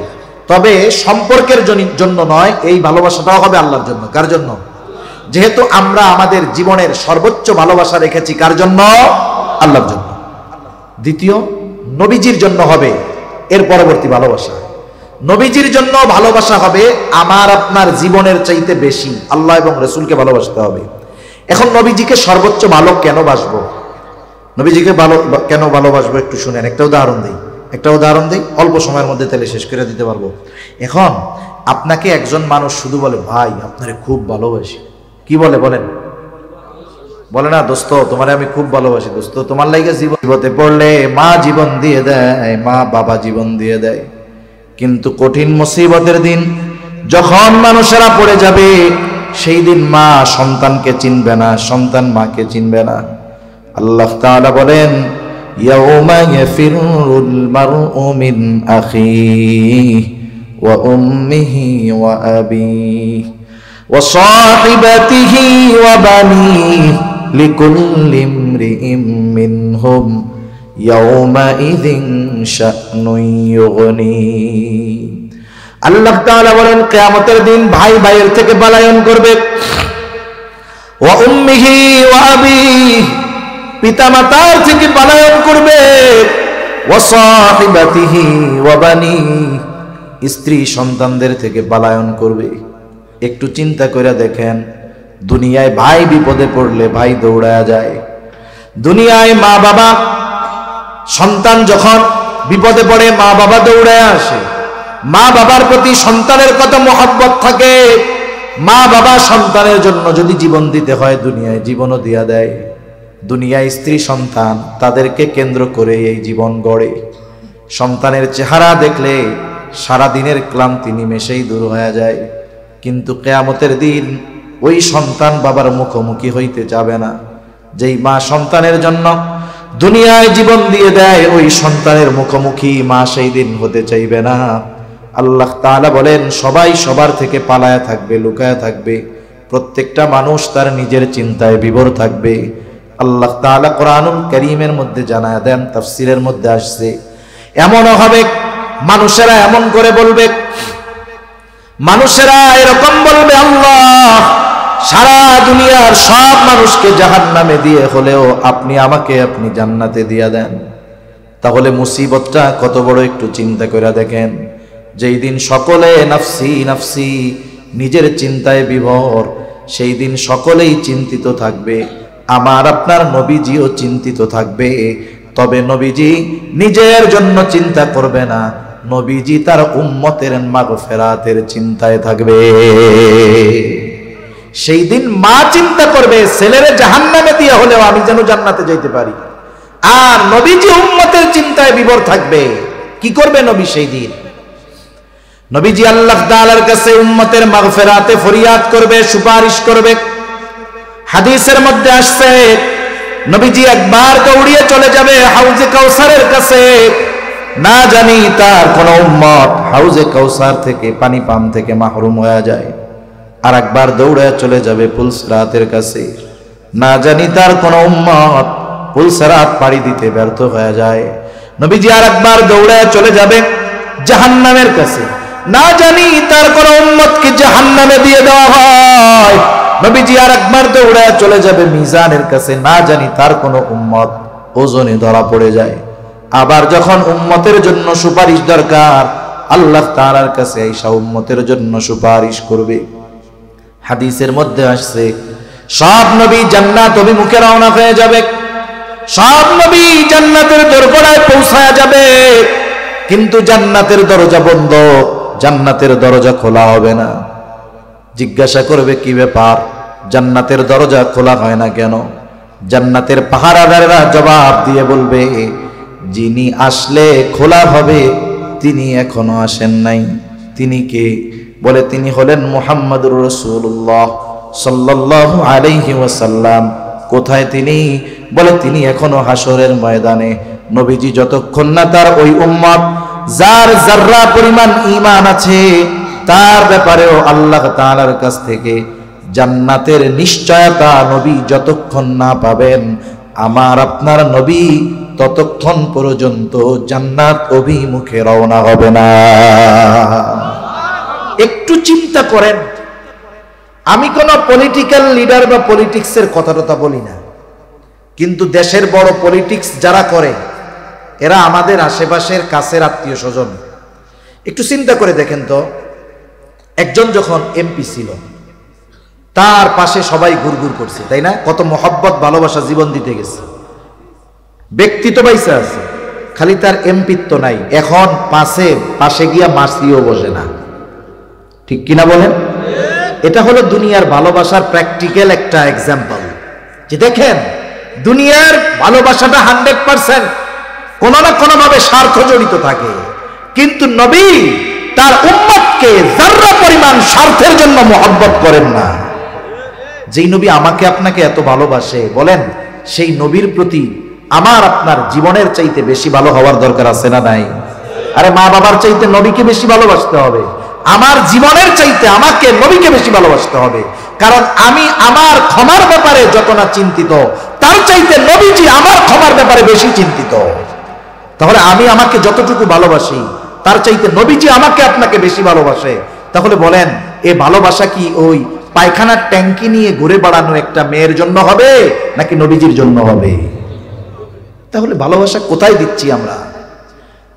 তবে সম্পর্কের জন্য নয়। এই ভালোবাসাটাও হবে আল্লাহর জন্য। কার জন্য? যেহেতু আমরা আমাদের জীবনের সর্বোচ্চ ভালোবাসা রেখেছি কার জন্য? আল্লাহর জন্য। দ্বিতীয়, নবীজির জন্য হবে এর পরবর্তী ভালোবাসা। নবীজির জন্য ভালোবাসা হবে আমার আপনার জীবনের চাইতে বেশি। আল্লাহ এবং রাসূলকে ভালোবাসতে হবে। এখন নবীজিকে সর্বোচ্চ ভালো কেন বাসবো? নবীজিকে কেন ভালোবাসবো একটু শুনেন। একটা উদাহরণ দিই, অল্প সময়ের মধ্যে তাহলে শেষ করে দিতে পারবো। এখন আপনাকে একজন মানুষ শুধু বলে ভাই আপনারে খুব ভালোবাসি, কি বলে বলেন? বলে না দোস্ত তোমারে আমি খুব ভালোবাসি, দোস্ত তোমার লাইগে জীবতে পড়লে মা জীবন দিয়ে দেয়, মা বাবা জীবন দিয়ে দেয়। কিন্তু কঠিন মুসিবতের দিন যখন মানুষেরা পড়ে যাবে, সেই দিন মা সন্তানকে চিনবে না, সন্তান মাকে চিনবে না। আল্লাহ তাআলা বলেন ইয়াউমা ইয়াফিরুল মারউ মিন আখিহি ওয়া উম্মিহি ওয়া আবিহি ওয়া সাহিবাতিহি ওয়া বানিহি লিকুল্লি ইমরিইম মিনহুম ইয়াউমাইযিন শা'নুন ইউগনি। আল্লাহ তাআলা বলেন কিয়ামতের দিন ভাই ভাইয়ের থেকে পলায়ন করবে, ওয়া উম্মিহি ওয়া আবিহি, পিতামাতার থেকে পলায়ন করবে, ওয়া সাহিবাতিহি ওয়া বানিহি, স্ত্রী সন্তানদের থেকে পলায়ন করবে। একটু চিন্তা করে দেখেন, দুনিয়ায় ভাই বিপদে পড়লে ভাই দৌড়ায়া যায়, দুনিয়ায় মা বাবা সন্তান যখন বিপদে পড়ে মা বাবা দৌড়ায় আসে, মা বাবার প্রতি সন্তানের কত মহব্বত থাকে, মা বাবা সন্তানের জন্য যদি জীবন দিতে হয় দুনিয়ায় জীবনও দিয়া দেয়। দুনিয়ায় স্ত্রী সন্তান তাদেরকে কেন্দ্র করে এই জীবন গড়ে। সন্তানের চেহারা দেখলে সারা দিনের ক্লান্তি নিমেষেই দূর হয়ে যায়, কিন্তু কিয়ামতের দিন ওই সন্তান বাবার মুখোমুখি হইতে যাবে না। যেই মা সন্তানের জন্য দুনিয়ায় জীবন দিয়ে দেয়, ওই সন্তানের মুখোমুখি মা সেই দিন হতে চাইবে না। আল্লাহ তাআলা বলেন সবাই সবার থেকে পালায়া থাকবে, লুকায়া থাকবে, প্রত্যেকটা মানুষ তার নিজের চিন্তায় বিভোর থাকবে। আল্লাহ তাআলা কোরআনুল কারীমের মধ্যে জানায়া দেন, তাফসীরের মধ্যে আসছে, এমনও হবে মানুষেরা এমন করে বলবে, মানুষেরা এরকম বলবে, আল্লাহ সারা দুনিয়ার সব মানুষকে জাহান্নামে দিয়ে হলেও আপনি আমাকে আপনি জান্নাতে দিয়া দেন। তাহলে মুসিবতটা কত বড় একটু চিন্তা করে দেখেন। যেই দিন সকলে নাফসি নাফসি নিজের চিন্তায় বিভোর, সেই দিন সকলেই চিন্তিত থাকবে, আমার আপনার নবীজিও চিন্তিত থাকবে। তবে নবীজি নিজের জন্য চিন্তা করবে না, নবীজি তার উম্মতের মাগফিরাতের চিন্তায় থাকবে। সেই দিন মা চিন্তা করবে ছেলেরে জাহান্নামে দিয়ে হলেও আমি যেন জান্নাতে যাইতে পারি, আর নবীজি উম্মতের চিন্তায় বিভোর থাকবে। কি করবে নবী সেই দিন? নবীজি আল্লাহ তাআলার কাছে উম্মতের মাগফিরাতে ফরিয়াদ করবে, সুপারিশ করবে। হাদিসের মধ্যে আসছে নবীজি একবার দৌড়িয়ে চলে যাবে হাউজে কাউসারের কাছে, না জানি তার কোন উম্মত হাউজে কাউসার থেকে পানি পান থেকে মাহরুম হয়ে যায়। আর একবার দৌড়ে চলে যাবে পুলসিরাতের কাছে, না জানি তার কোন উম্মত পুলসিরাত পাড়ি দিতে ব্যর্থ হয়ে যায়। নবীজি আর একবার দৌড়ে চলে যাবে জাহান্নামের কাছে, না জানি তার কোন উম্মতকে জাহান্নামে দিয়ে দেওয়া হয়। নবীজি আর একবার দৌড়ে চলে যাবে মিজানের কাছে, না জানি তার কোন উম্মত ওজনে ধরা পড়ে যায়। আবার যখন উম্মতের জন্য সুপারিশ দরকার, আল্লাহ তাআলার কাছে আয়েশা উম্মতের জন্য সুপারিশ করবে। হাদিসের মধ্যে আসছে সব নবী জান্নাত অভিমুখে রওনা হয়ে যাবে, সব নবী জান্নাতের দরজায় পৌঁছায়া যাবে, কিন্তু জান্নাতের দরজা বন্ধ, জান্নাতের দরজা খোলা হবে না। জিজ্ঞাসা করবে কি ব্যাপার, জান্নাতের দরজা খোলা হয় না কেন? জান্নাতের পাহারাদাররা জবাব দিয়ে বলবে, যিনি আসলে খোলা হবে তিনি এখনো আসেন নাই। তিনি কে? বলে তিনি হলেন মুহাম্মদুর রাসূলুল্লাহ সাল্লাল্লাহু আলাইহি ওয়াসাল্লাম। কোথায় তিনি? বলে তিনি এখনো হাসরের ময়দানে। নবীজি যতক্ষণ না তার ওই উম্মত যার যাররা পরিমাণ ঈমান আছে তার ব্যাপারেও আল্লাহ তাআলার কাছ থেকে জান্নাতের নিশ্চয়তা নবী যতক্ষণ না পাবেন, আমার আপনার নবী ততক্ষণ পর্যন্ত জান্নাত অভিমুখে রওনা হবে না। একটু চিন্তা করেন, আমি কোন পলিটিক্যাল লিডার বা পলিটিক্সের কথা বলি না, কিন্তু দেশের বড় পলিটিক্স যারা করে এরা আমাদের আশেপাশের কাছের আত্মীয় স্বজন। একটু চিন্তা করে দেখেন তো, একজন যখন এমপি ছিল তার পাশে সবাই ঘুরঘুর করছে, তাই না? কত মহব্বত ভালোবাসা জীবন দিতে গেছে, ব্যক্তিত্ব বাইসা আছে, খালি তার এমপিত্ব নাই। এখন পাশে গিয়া মাসিও বসে না, ঠিক কিনা বলেন? এটা হলো দুনিয়ার ভালোবাসার প্র্যাকটিক্যাল একটা এক্সাম্পল, যে দেখেন দুনিয়ার ভালোবাসাটা 100% কোনো না কোনো ভাবে স্বার্থ জড়িত থাকে, কিন্তু নবী তার উম্মতকে যাররা পরিমাণ স্বার্থের জন্য মহব্বত করেন না। যেই নবী আমাকে আপনাকে এত ভালোবাসে, বলেন সেই নবীর প্রতি আমার আপনার জীবনের চাইতে বেশি ভালো হওয়ার দরকার আছে না নাই? আরে মা বাবার চাইতে নবীকে বেশি ভালোবাসতে হবে, আমার জীবনের চাইতে আমাকে নবীকে বেশি ভালোবাসতে হবে। কারণ আমি আমার ক্ষমার ব্যাপারে যত না চিন্তিত, তার চাইতে নবীজি আমার ক্ষমার ব্যাপারে বেশি চিন্তিত। তাহলে আমি আমাকে যতটুকু ভালোবাসি, তার চাইতে নবীজি আমাকে আপনাকে বেশি ভালোবাসে। তাহলে বলেন, এ ভালোবাসা কি ওই পায়খানার ট্যাঙ্কি নিয়ে ঘুরে বেড়ানো একটা মেয়ের জন্য হবে নাকি নবীজির জন্য হবে? তাহলে ভালোবাসা কোথায় দিচ্ছি আমরা?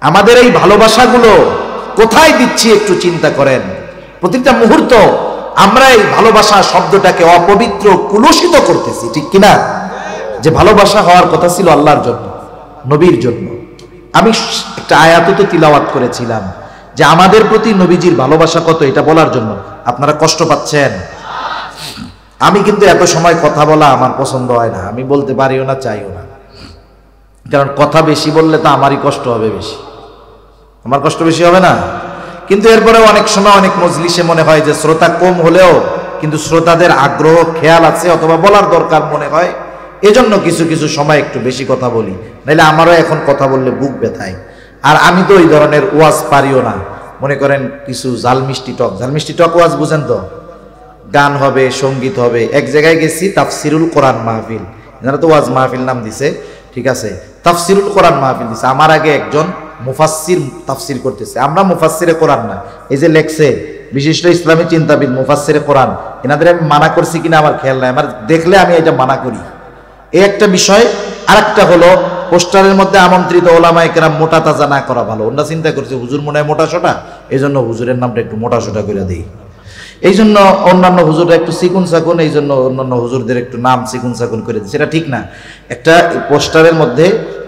আমাদের এই ভালোবাসাগুলো কোথায় দিচ্ছি একটু চিন্তা করেন। প্রতিটা মুহূর্ত আমরা এই ভালোবাসা শব্দটাকে অপবিত্র, কুলুষিত করতেছি, ঠিক কিনা? যে ভালোবাসা হওয়ার কথা ছিল আল্লাহর জন্য, নবীর জন্য। আমি একটা আয়াত তো তিলাওয়াত করেছিলাম যে আমাদের প্রতি নবীজির ভালোবাসা কত, এটা বলার জন্য। আপনারা কষ্ট পাচ্ছেন? আমি কিন্তু এত সময় কথা বলা আমার পছন্দ হয় না, আমি বলতে পারিও না, চাইও না। কারণ কথা বেশি বললে তো আমারই কষ্ট হবে বেশি, আমার কষ্ট বেশি হবে না? কিন্তু এরপরে অনেক সময় অনেক মজলিসে মনে হয় যে শ্রোতা কম হলেও কিন্তু শ্রোতাদের আগ্রহ, খেয়াল আছে অথবা বলার দরকার মনে হয়, এজন্য কিছু কিছু সময় একটু বেশি কথা বলি, নাহলে আমারও এখন কথা বললে বুক ব্যথায়। আর আমি তো ওই ধরনের ওয়াজ পারিও না। মনে করেন কিছু ঝাল মিষ্টি টক ওয়াজ বুঝেন তো, গান হবে, সঙ্গীত হবে। এক জায়গায় গেছি, তাফসিরুল কোরআন মাহফিল, এনারা তো ওয়াজ মাহফিল নাম দিছে, ঠিক আছে, তাফসিরুল কোরআন মাহফিল দিছে। আমার আগে একজন মুফাসসির তাফসির করতেছে। আমরা মুফাসসিরে কোরআন না, এই যে লেখছে বিশিষ্ট ইসলামী চিন্তাবিদ মুফাসসিরে কোরআন, এনাদের আমি মানা করছি কিনা আমার খেয়াল নাই, আমার দেখলে আমি এটা মানা করি, এই একটা বিষয়। আর একটা হলো পোস্টারের মধ্যে আমন্ত্রিত ওলামায়ে কেরাম মোটা তাজা না করা ভালো। ওনারা চিন্তা করছে হুজুর মনে হয় মোটা সোটা, এই জন্য হুজুরের নামটা একটু মোটা সোটা করে দিই, এই জন্য অন্যান্য হুজুররা একটু চিকুন চাকুন, এই জন্য অন্যান্য হুজুরদের একটু নাম চিকুন চাকুন করে দিই, সেটা ঠিক না। একটা পোস্টারের মধ্যে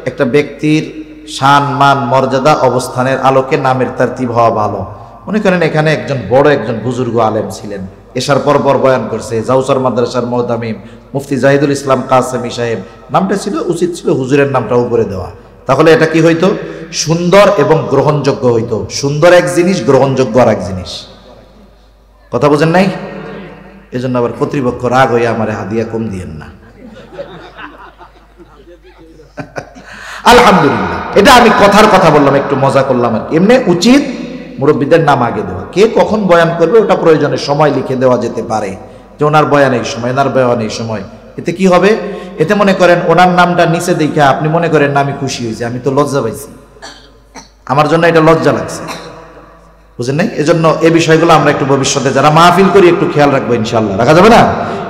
একটা ব্যক্তির শান, মান, মর্যাদা, অবস্থানের আলোকে নামের তারতিব হওয়া ভালো। মনে করেন এখানে একজন বড় একজন বুজুর্গ আলেম ছিলেন, এশার পর বয়ান করছে, জাউসার মাদ্রাসার মুহতামিম মুফতি জাহিদুল ইসলাম কাসেমি সাহেব, নামটা ছিল, উচিত ছিল হুজুরের নামটা উপরে দেওয়া। তাহলে এটা কি হইতো? সুন্দর এবং গ্রহণযোগ্য হইতো। সুন্দর এক জিনিস, গ্রহণযোগ্য আর এক জিনিস। কথা বুঝেন নাই? এজন্য আবার কর্তৃপক্ষ রাগ হইয়া আমারে হাদিয়া কম দিয়েন না। আলহামদুলিল্লাহ, এটা আমি কথার কথা বললাম, একটু মজা করলাম আর কি। এমনি উচিত মুরব্বীদের নাম আগে দেওয়া। কে কখন বয়ান করবে ওটা প্রয়োজনে সময় লিখে দেওয়া যেতে পারে, যে ওনার বয়ান এই সময়, এনার বয়ান এই সময়। এতে কি হবে? এতে মনে করেন ওনার নামটা নিচে দেখে আপনি মনে করেন না আমি খুশি হয়েছি, আমি তো লজ্জা পাইছি, আমার জন্য এটা লজ্জা লাগছে, বুঝেন নাই? এজন্য এই বিষয়গুলো আমরা একটু ভবিষ্যতে যারা মাহফিল করি একটু খেয়াল রাখবো ইনশাআল্লাহ। রাখা যাবে না?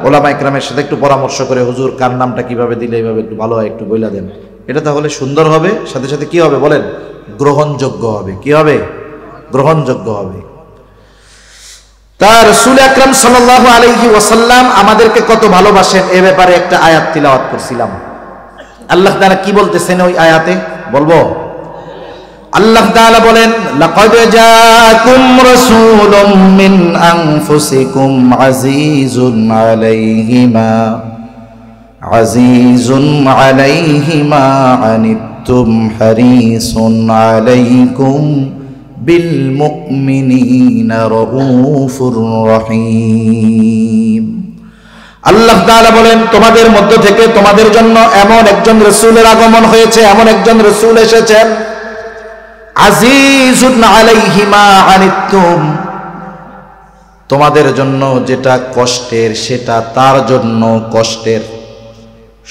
ওলামা ইকরামের সাথে একটু পরামর্শ করে, হুজুর কার নামটা কিভাবে দিলে এইভাবে একটু ভালো হয় একটু বইলা দেন, এটা তাহলে সুন্দর হবে, সাথে সাথে কি হবে বলেন? গ্রহণযোগ্য হবে। কি হবে? গ্রহণযোগ্য হবে। তার রাসূল আকরাম সাল্লাল্লাহু আলাইহি ওয়াসাল্লাম আমাদেরকে কত ভালোবাসেন এ ব্যাপারে একটা আয়াত তিলাওয়াত করছিলাম। আল্লাহ তাআলা কি বলতেছেন ওই আয়াতে বলবো? আল্লাহ তাআলা বলেন, লাকাদ জাআকুম রাসূলুম মিন আনফুসিকুম আজিজুন আলাইহি মা আনিতুম হারিসুন আলাইকুম বিল মুমিনিনা রাউফুর রহিম। আল্লাহ তাআলা বলেন, তোমাদের মধ্য থেকে তোমাদের জন্য এমন একজন রাসূলের আগমন হয়েছে, এমন একজন রাসূল এসেছেন, আজিজুন আলাইহি মা আনিতুম, তোমাদের জন্য যেটা কষ্টের সেটা তার জন্য কষ্টের।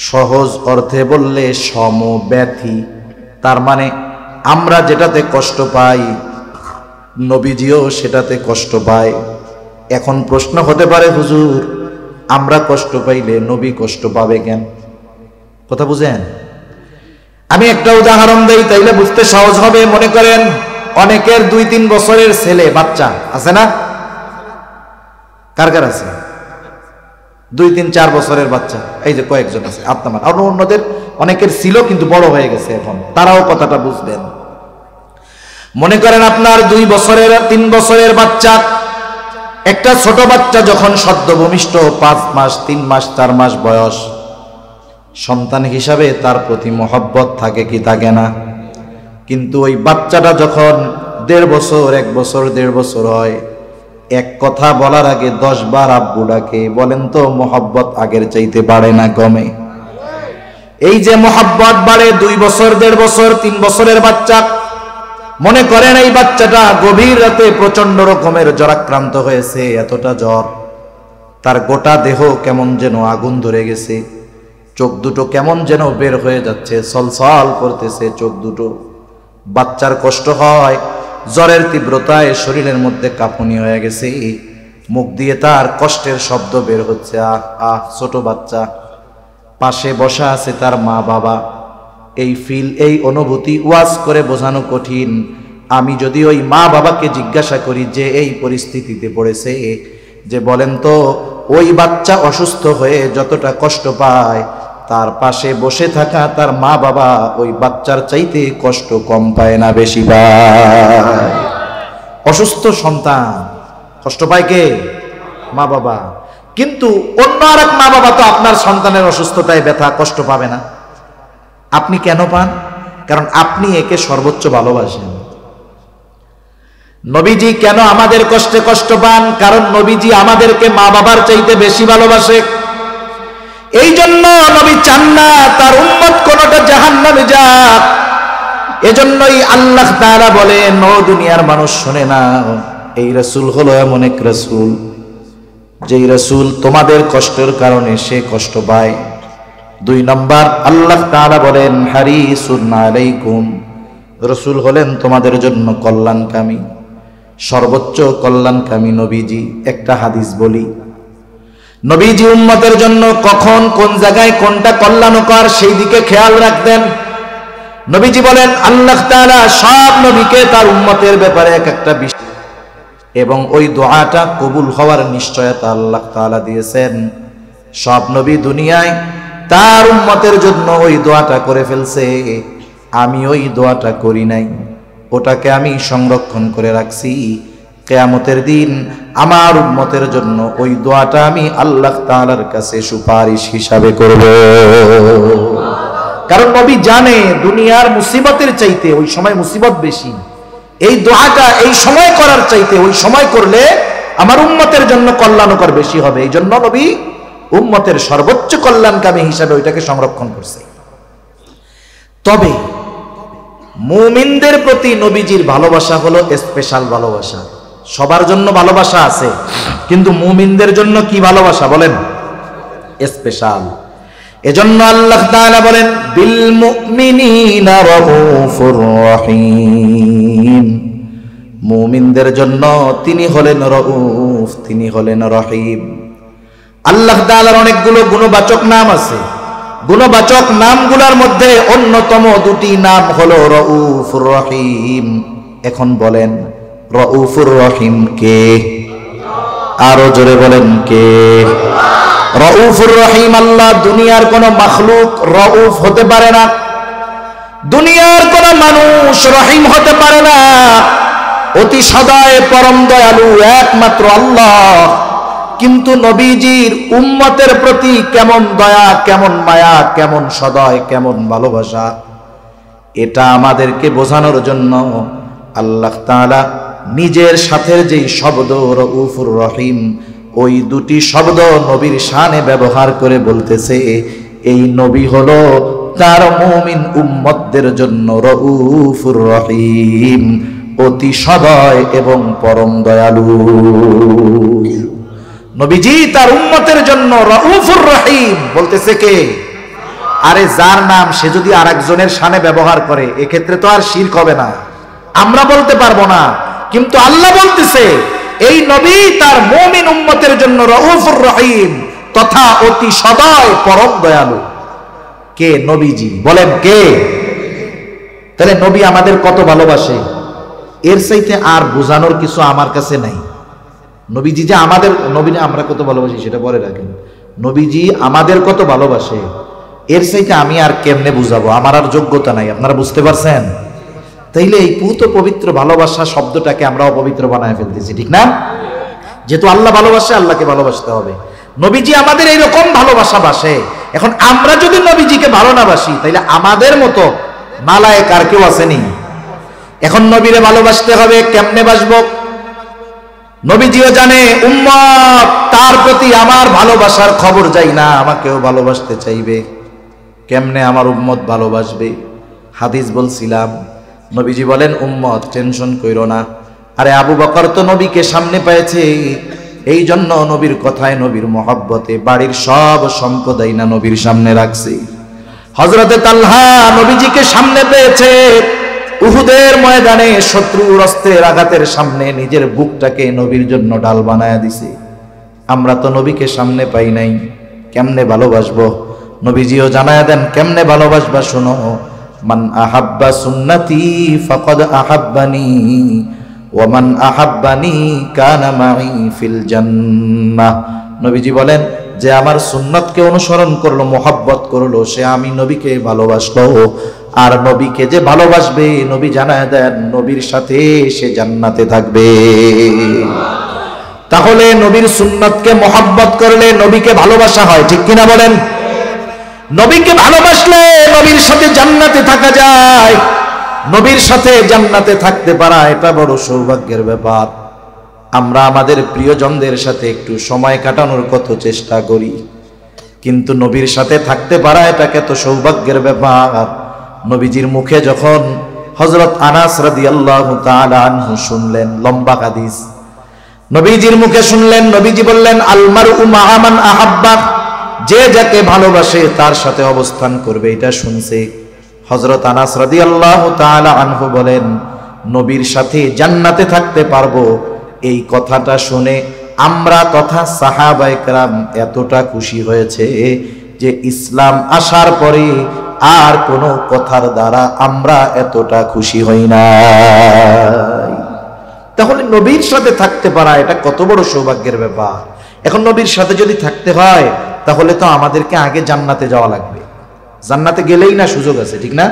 সহজ অর্থে বললে সমব্যথী। তার মানে আমরা যেটাতে কষ্ট পাই নবীজিও সেটাতে কষ্ট পায়। এখন প্রশ্ন হতে পারে, হুজুর আমরা কষ্ট পাইলে নবী কষ্ট পাবে কেন? কথা বুঝেন? আমি একটা উদাহরণ দেই, তাইলে বুঝতে সহজ হবে। মনে করেন অনেকের 2-3 বছরের ছেলে বাচ্চা আছে না? কার কার আছে 2-3-4 বছরের বাচ্চা? এই যে কয়েকজন আছে, আপনার আর অন্যদের অনেকের ছিল কিন্তু বড় হয়ে গেছে, এখন তারাও কথাটা বুঝবেন। মনে করেন আপনার 2 বছরের 3 বছরের বাচ্চা, একটা ছোট বাচ্চা যখন সদ্য ভূমিষ্ঠ 5 মাস 3 মাস 4 মাস বয়স, সন্তান হিসাবে তার প্রতি মহব্বত থাকে কি থাকে না? কিন্তু ওই বাচ্চাটা যখন 1.5 বছর 1 বছর 1.5 বছর হয়, এক কথা বলার আগে 10 বার আব্বু ডাকে। বলেন তো মহব্বত আগের চাইতে বাড়ে না কমে? এই যে মোহাব্বত বাড়ে 2 বছর 1.5 বছর 3 বছরের বাচ্চা, মনে করেন এই বাচ্চাটা গভীর রাতে প্রচন্ড রকমের জ্বরাক্রান্ত হয়েছে, এতটা জ্বর, তার গোটা দেহ কেমন যেন আগুন ধরে গেছে, চোখ দুটো কেমন যেন বের হয়ে যাচ্ছে, ছলছল করতেছে চোখ দুটো। বাচ্চার কষ্ট হয়, জ্বরের তীব্রতায় শরীরের মধ্যে কাঁপুনি হয়ে গেছে, মুখ দিয়ে তার কষ্টের শব্দ বের হচ্ছে, আহ আহ। ছোট বাচ্চা, পাশে বসা আছে তার মা বাবা। এই ফিল, এই অনুভূতি ওয়াজ করে বোঝানো কঠিন। আমি যদি ওই মা বাবাকে জিজ্ঞাসা করি যে এই পরিস্থিতিতে পড়েছে, যে বলেন তো ওই বাচ্চা অসুস্থ হয়ে যতটা কষ্ট পায়, তার পাশে বসে থাকা তার মা বাবা ওই বাচ্চার চাইতে কষ্ট কম পায় না বেশি পায়? অসুস্থ সন্তান কষ্ট পায় কে? মা বাবা। কিন্তু অন্য আর এক মা বাবা তো আপনার সন্তানের অসুস্থতায় ব্যথা কষ্ট পাবে না। আপনি কেন পান? কারণ আপনি একে সর্বোচ্চ ভালোবাসেন। নবীজি কেন আমাদের কষ্টে কষ্ট পান? কারণ নবীজি আমাদেরকে মা বাবার চাইতে বেশি ভালোবাসে। এই জন্য নবী চান না তার উম্মত কোনটা জাহান্নামে যাক। এজন্যই আল্লাহ তাআলা বলেন, ও দুনিয়ার মানুষ শুনে না, এই রাসূল হলো এমন এক রাসূল, যেই রাসূল তোমাদের কষ্টের কারণে সে কষ্ট পায়। 2 নম্বর আল্লাহ তাআলা বলেন, হারিসুন আলাইকুম, রাসূল হলেন তোমাদের জন্য কল্যাণকামী, সর্বোচ্চ কল্যাণকামী নবীজি। একটা হাদিস বলি, নবীজি উম্মতের জন্য কখন কোন জায়গায় কোনটা কল্যাণকর সেই দিকে খেয়াল রাখতেন। নবীজি বলেন, আল্লাহ তাআলা সব নবীকে তার উম্মতের ব্যাপারে এক একটা বিষয় এবং ওই দোয়াটা কবুল হওয়ার নিশ্চয়তা আল্লাহ তাআলা দিয়েছেন। সব নবী দুনিয়ায় তার উম্মতের জন্য ওই দোয়াটা করে ফেলছে, আমি ওই দোয়াটা করি নাই, ওটাকে আমি সংরক্ষণ করে রাখছি। কিয়ামতের দিন আমার উম্মতের জন্য ওই দোয়াটা আমি আল্লাহ তাআলার কাছে সুপারিশ হিসাবে করব। কারণ নবী জানে দুনিয়ার মুসিবতের চাইতে ওই সময় মুসিবত বেশি, এই দোয়াটা এই সময় করার চাইতে ওই সময় করলে আমার উম্মতের জন্য কল্যাণকর বেশি হবে। এই জন্য নবী উম্মতের সর্বোচ্চ কল্যাণকামী হিসাবে ওইটাকে সংরক্ষণ করছে। তবে মুমিনদের প্রতি নবীজির ভালোবাসা হলো স্পেশাল ভালোবাসা। সবার জন্য ভালোবাসা আছে, কিন্তু মুমিনদের জন্য কি ভালোবাসা বলেন? স্পেশাল। এজন্য আল্লাহ তাআলা বলেন, বিল মুমিনিনা রাউফুর রহিম, মুমিনদের জন্য তিনি হলেন রাউফ, তিনি হলেন রহিম। আল্লাহ তাআলার অনেকগুলো গুণবাচক নাম আছে, গুণবাচক নামগুলোর মধ্যে অন্যতম 2টি নাম হলো রাউফুর রহিম। এখন বলেন রাউফুর রহিম কে? আরো জোরে বলেন কে? রাউফুর রহিম আল্লাহ। দুনিয়ার কোন মাখলুক রাউফ হতে পারে না, দুনিয়ার কোন মানুষ রহিম হতে পারে না। অতি সদয় পরম দয়ালু একমাত্র আল্লাহ। কিন্তু নবীজির উম্মতের প্রতি কেমন দয়া, কেমন মায়া, কেমন সদয়, কেমন ভালোবাসা, এটা আমাদেরকে বোঝানোর জন্য আল্লাহ তাআলা নিজের সাথে যেই শব্দ রাউফুর রহিম, ওই 2টি শব্দ নবীর শানে ব্যবহার করে বলতেছে, এই নবী হলো তার মুমিন উম্মতদের জন্য রাউফুর রহিম, অতি সদয় এবং পরম দয়ালু। নবীজি তার উম্মতের জন্য রাউফুর রহিম বলতেছে কে? আরে যার নাম সে যদি আরেকজনের শানে ব্যবহার করে এক্ষেত্রে তো আর শিরক হবে না, আমরা বলতে পারবো না। কিন্তু আল্লাহ বলতেছে এই নবী তার মুমিন উম্মতের জন্য রাউফুর রহিম তথা অতি সদয় পরম দয়ালু। কে? নবীজি। বলেন কে? তাহলে নবী আমাদের কত ভালোবাসে, এর চাইতে আর বোঝানোর কিছু আমার কাছে নাই। নবীজি যে আমাদের, নবী আমরা কত ভালোবাসি সেটা পরে রাখেন, নবীজি আমাদের কত ভালোবাসে এর চাইতে আমি আর কেমনে বুঝাবো, আমার আর যোগ্যতা নাই। আপনারা বুঝতে পারছেন? তাইলে এই পুত পবিত্র ভালোবাসা শব্দটাকে আমরা অপবিত্র বানায় ফেলতেছি, ঠিক না? যেহেতু আল্লাহ ভালোবাসে, আল্লাহকে ভালোবাসতে হবে। নবীজি আমাদের এইরকম ভালোবাসা বাসে। এখন আমরা যদি নবীজিকে ভালো না বাসি, তাইলে আমাদের মতো নালায়েক আর কেউ আসেনি। এখন নবীরে ভালোবাসতে হবে, কেমনে বাসবো? নবীজিও জানে উম্মত তার প্রতি আমার ভালোবাসার খবর যাই না, আমাকেও ভালোবাসতে চাইবে। কেমনে আমার উম্মত ভালোবাসবে? হাদিস বলছিলাম, নবীজি বলেন, উম্মত টেনশন কইরো না, আরে আবু বকর তো নবীকে সামনে পেয়েছে, এই জন্য নবীর কথায়, নবীর মহব্বতে বাড়ির সব সম্পদ না নবীর সামনে রাখছে। হযরতে তালহা নবীজিকে সামনে পেয়েছে, উহুদের ময়দানে শত্রুর অস্ত্রের আঘাতের সামনে নিজের বুকটাকে নবীর জন্য ঢাল বানায়া দিছে। আমরা তো নবীকে সামনে পাই নাই, কেমনে ভালোবাসবো? নবীজিও জানায়া দেন কেমনে ভালোবাসবা, শোনো, মান আহাব্বা সুন্নতি ফাকাদ আহাব্বানি ওয়া মান আহাব্বানি কানা মাই ফিল জান্নাহ। নবীজি বলেন, যে আমার সুন্নতকে অনুসরণ করলো, মোহাব্বত করলো, সে আমি নবীকে ভালোবাসলো। আর নবীকে যে ভালোবাসবে, নবী জানায় দেন নবীর সাথে সে জান্নাতে থাকবে। তাহলে নবীর সুন্নতকে মোহাব্বত করলে নবীকে ভালোবাসা হয়, ঠিক কিনা বলেন? নবীকে ভালোবাসলে নবীর সাথে জান্নাতে থাকা যায়। নবীর সাথে জান্নাতে থাকতে পারা এটা বড় সৌভাগ্যের ব্যাপার। আমরা আমাদের প্রিয়জনদের সাথে একটু সময় কাটানোর কত চেষ্টা করি, কিন্তু নবীর সাথে থাকতে পারা এটা কত সৌভাগ্যের ব্যাপার। নবীজির মুখে যখন হযরত আনাস রাদিয়াল্লাহু তাআলা আনহু শুনলেন, লম্বা হাদিস, নবীজির মুখে শুনলেন, নবীজি বললেন, আল মারউ মা'a মান আহাব্বা, যে যাকে ভালোবাসে তার সাথে অবস্থান করবে। এটা শুনছে হযরত আনাস রাদিয়াল্লাহু তাআলা আনহু বলেন, নবীর সাথে জান্নাতে থাকতে পারবো। এই কথাটা শুনে আমরা তথা সাহাবায়ে কেরাম এতটা খুশি হয়েছে যে ইসলাম আসার পরে আর কোনো কথার দ্বারা আমরা এতটা খুশি হই না। তাহলে নবীর সাথে থাকতে পারা এটা কত বড় সৌভাগ্যের ব্যাপার। এখন নবীর সাথে যদি থাকতে হয়, তাহলে তো আমাদেরকে আগে জান্নাতে যাওয়া লাগবে। জান্নাতে গেলেই না সুযোগ আছে, ঠিক না?